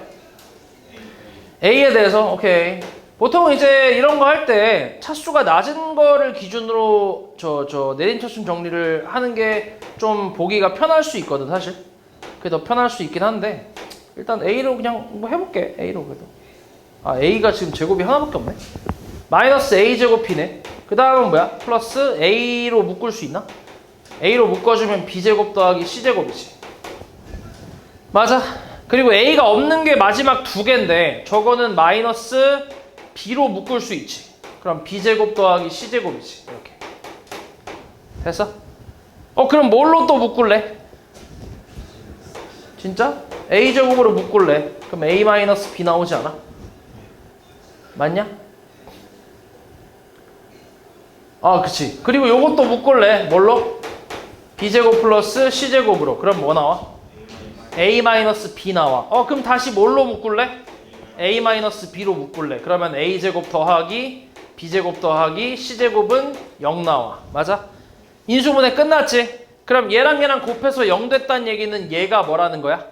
A에 대해서? 오케이. 보통 이제 이런 거 할 때 차수가 낮은 거를 기준으로 내림차순 정리를 하는 게 좀 보기가 편할 수 있거든 사실. 그게 더 편할 수 있긴 한데 일단 A로 그냥 뭐 해볼게. A로 그래도. A가 지금 제곱이 하나밖에 없네. 마이너스 A제곱이네. 그 다음은 뭐야? 플러스 A로 묶을 수 있나? A로 묶어주면 B제곱 더하기 C제곱이지. 맞아. 그리고 A가 없는 게 마지막 두 개인데 저거는 마이너스 B로 묶을 수 있지. 그럼 B제곱 더하기 C제곱이지. 이렇게. 됐어? 그럼 뭘로 또 묶을래? 진짜? A제곱으로 묶을래. 그럼 A 마이너스 B 나오지 않아? 맞냐? 그치. 그리고 요것도 묶을래. 뭘로? B제곱 플러스 C제곱으로. 그럼 뭐 나와? A 마이너스 B 나와. 그럼 다시 뭘로 묶을래? A 마이너스 B로 묶을래. 그러면 A제곱 더하기 B제곱 더하기 C제곱은 0 나와. 맞아? 인수분해 끝났지? 그럼 얘랑 얘랑 곱해서 0 됐다는 얘기는 얘가 뭐라는 거야?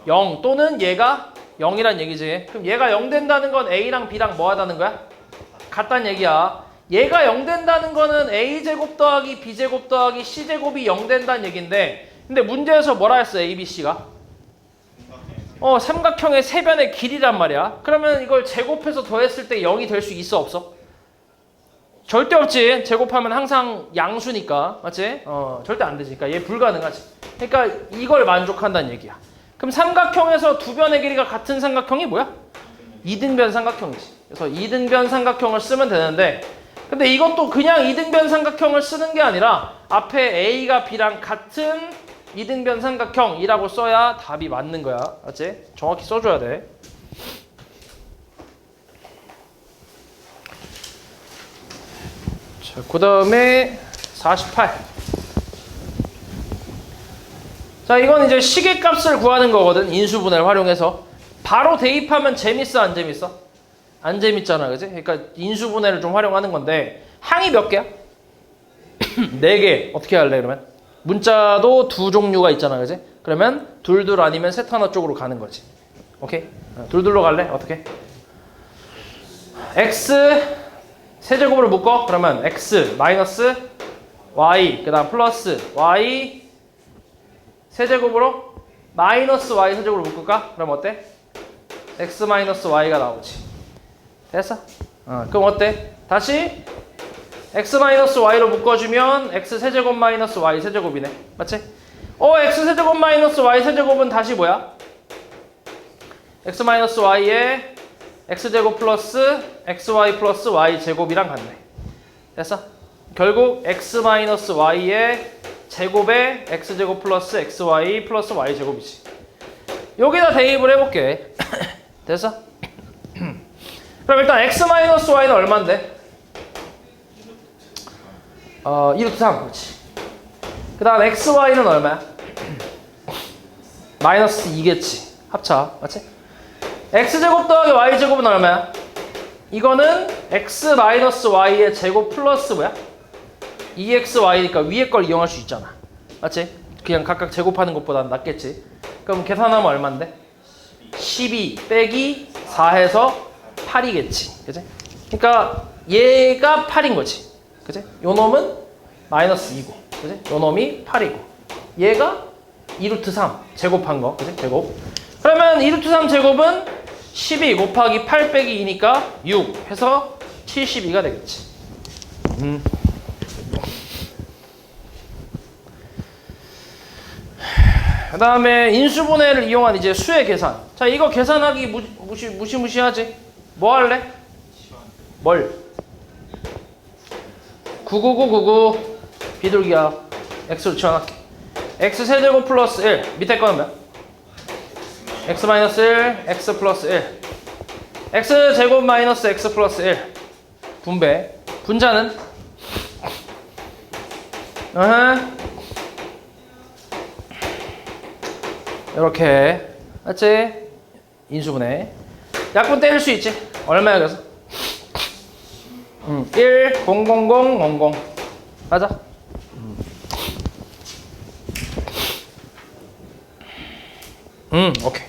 0 또는 얘가 0이란 얘기지. 그럼 얘가 0 된다는 건 A랑 B랑 뭐 하다는 거야? 같다는 얘기야. 얘가 0 된다는 거는 A제곱 더하기 B제곱 더하기 C제곱이 0 된다는 얘기인데 근데 문제에서 뭐라 했어? A, B, C가? 삼각형의 세변의 길이란 말이야. 그러면 이걸 제곱해서 더했을 때 0이 될 수 있어 없어? 절대 없지. 제곱하면 항상 양수니까. 맞지? 절대 안 되니까. 얘 불가능하지. 그러니까 이걸 만족한다는 얘기야. 그럼 삼각형에서 두 변의 길이가 같은 삼각형이 뭐야? 이등변 삼각형이지. 그래서 이등변 삼각형을 쓰면 되는데 근데 이것도 그냥 이등변 삼각형을 쓰는 게 아니라 앞에 A가 B랑 같은 이등변 삼각형이라고 써야 답이 맞는 거야. 맞지? 정확히 써줘야 돼. 자, 그 다음에 48. 자, 이건 이제 시계값을 구하는 거거든. 인수분해를 활용해서. 바로 대입하면 재밌어, 안 재밌어? 안 재밌잖아, 그지? 그러니까 인수분해를 좀 활용하는 건데 항이 몇 개야? 4개. 어떻게 할래, 그러면? 문자도 두 종류가 있잖아, 그지? 그러면 둘둘 아니면 셋 하나 쪽으로 가는 거지. 오케이? 둘둘로 갈래? 어떻게? x 세제곱으로 묶어? 그러면 x 마이너스 y 그 다음 플러스 y 세제곱으로 마이너스 y 세제곱으로 묶을까? 그럼 어때? x 마이너스 y가 나오지. 됐어? 그럼 어때? 다시 x 마이너스 y로 묶어주면 x 세제곱 마이너스 y 세제곱이네. 맞지? x 세제곱 마이너스 y 세제곱은 다시 뭐야? x 마이너스 y에 x제곱 플러스 xy 플러스 y제곱이랑 같네. 됐어? 결국 x 마이너스 y의 제곱에 x제곱 플러스 xy 플러스 y제곱이지. 여기다 대입을 해볼게. 됐어? 그럼 일단 x 마이너스 y는 얼만데? 2루트 3. 그렇지. 그 다음 xy는 얼마야? 마이너스 2겠지. 합차. 맞지? x제곱 더하기 y제곱은 얼마야? 이거는 x 마이너스 y의 제곱 플러스 뭐야? 2xy니까 위에 걸 이용할 수 있잖아. 맞지? 그냥 각각 제곱하는 것보다는 낫겠지. 그럼 계산하면 얼만데? 12 빼기 4해서 8이겠지. 그치? 그러니까 얘가 8인 거지. 그치? 요 놈은 마이너스 2고. 그치? 요 놈이 8이고. 얘가 2루트 3 제곱한 거. 그치? 제곱. 그러면 2루트 3 제곱은 12 곱하기 8 빼기 2니까 6 해서 72가 되겠지. 그 다음에 인수분해를 이용한 이제 수의 계산. 자, 이거 계산하기 무시무시하지? 뭐 할래? 뭘? 99999 비둘기야. x로 치워놨게. x 세제곱 플러스 1 밑에 거는 뭐야? x 마이너스 1 x 플러스 1 x 제곱 마이너스 x 플러스 1 분배. 분자는 이렇게 맞지? 인수분해. 약분 때릴 수 있지? 얼마야 그래서? 1 0 0 0 0 0 맞아? 오케이.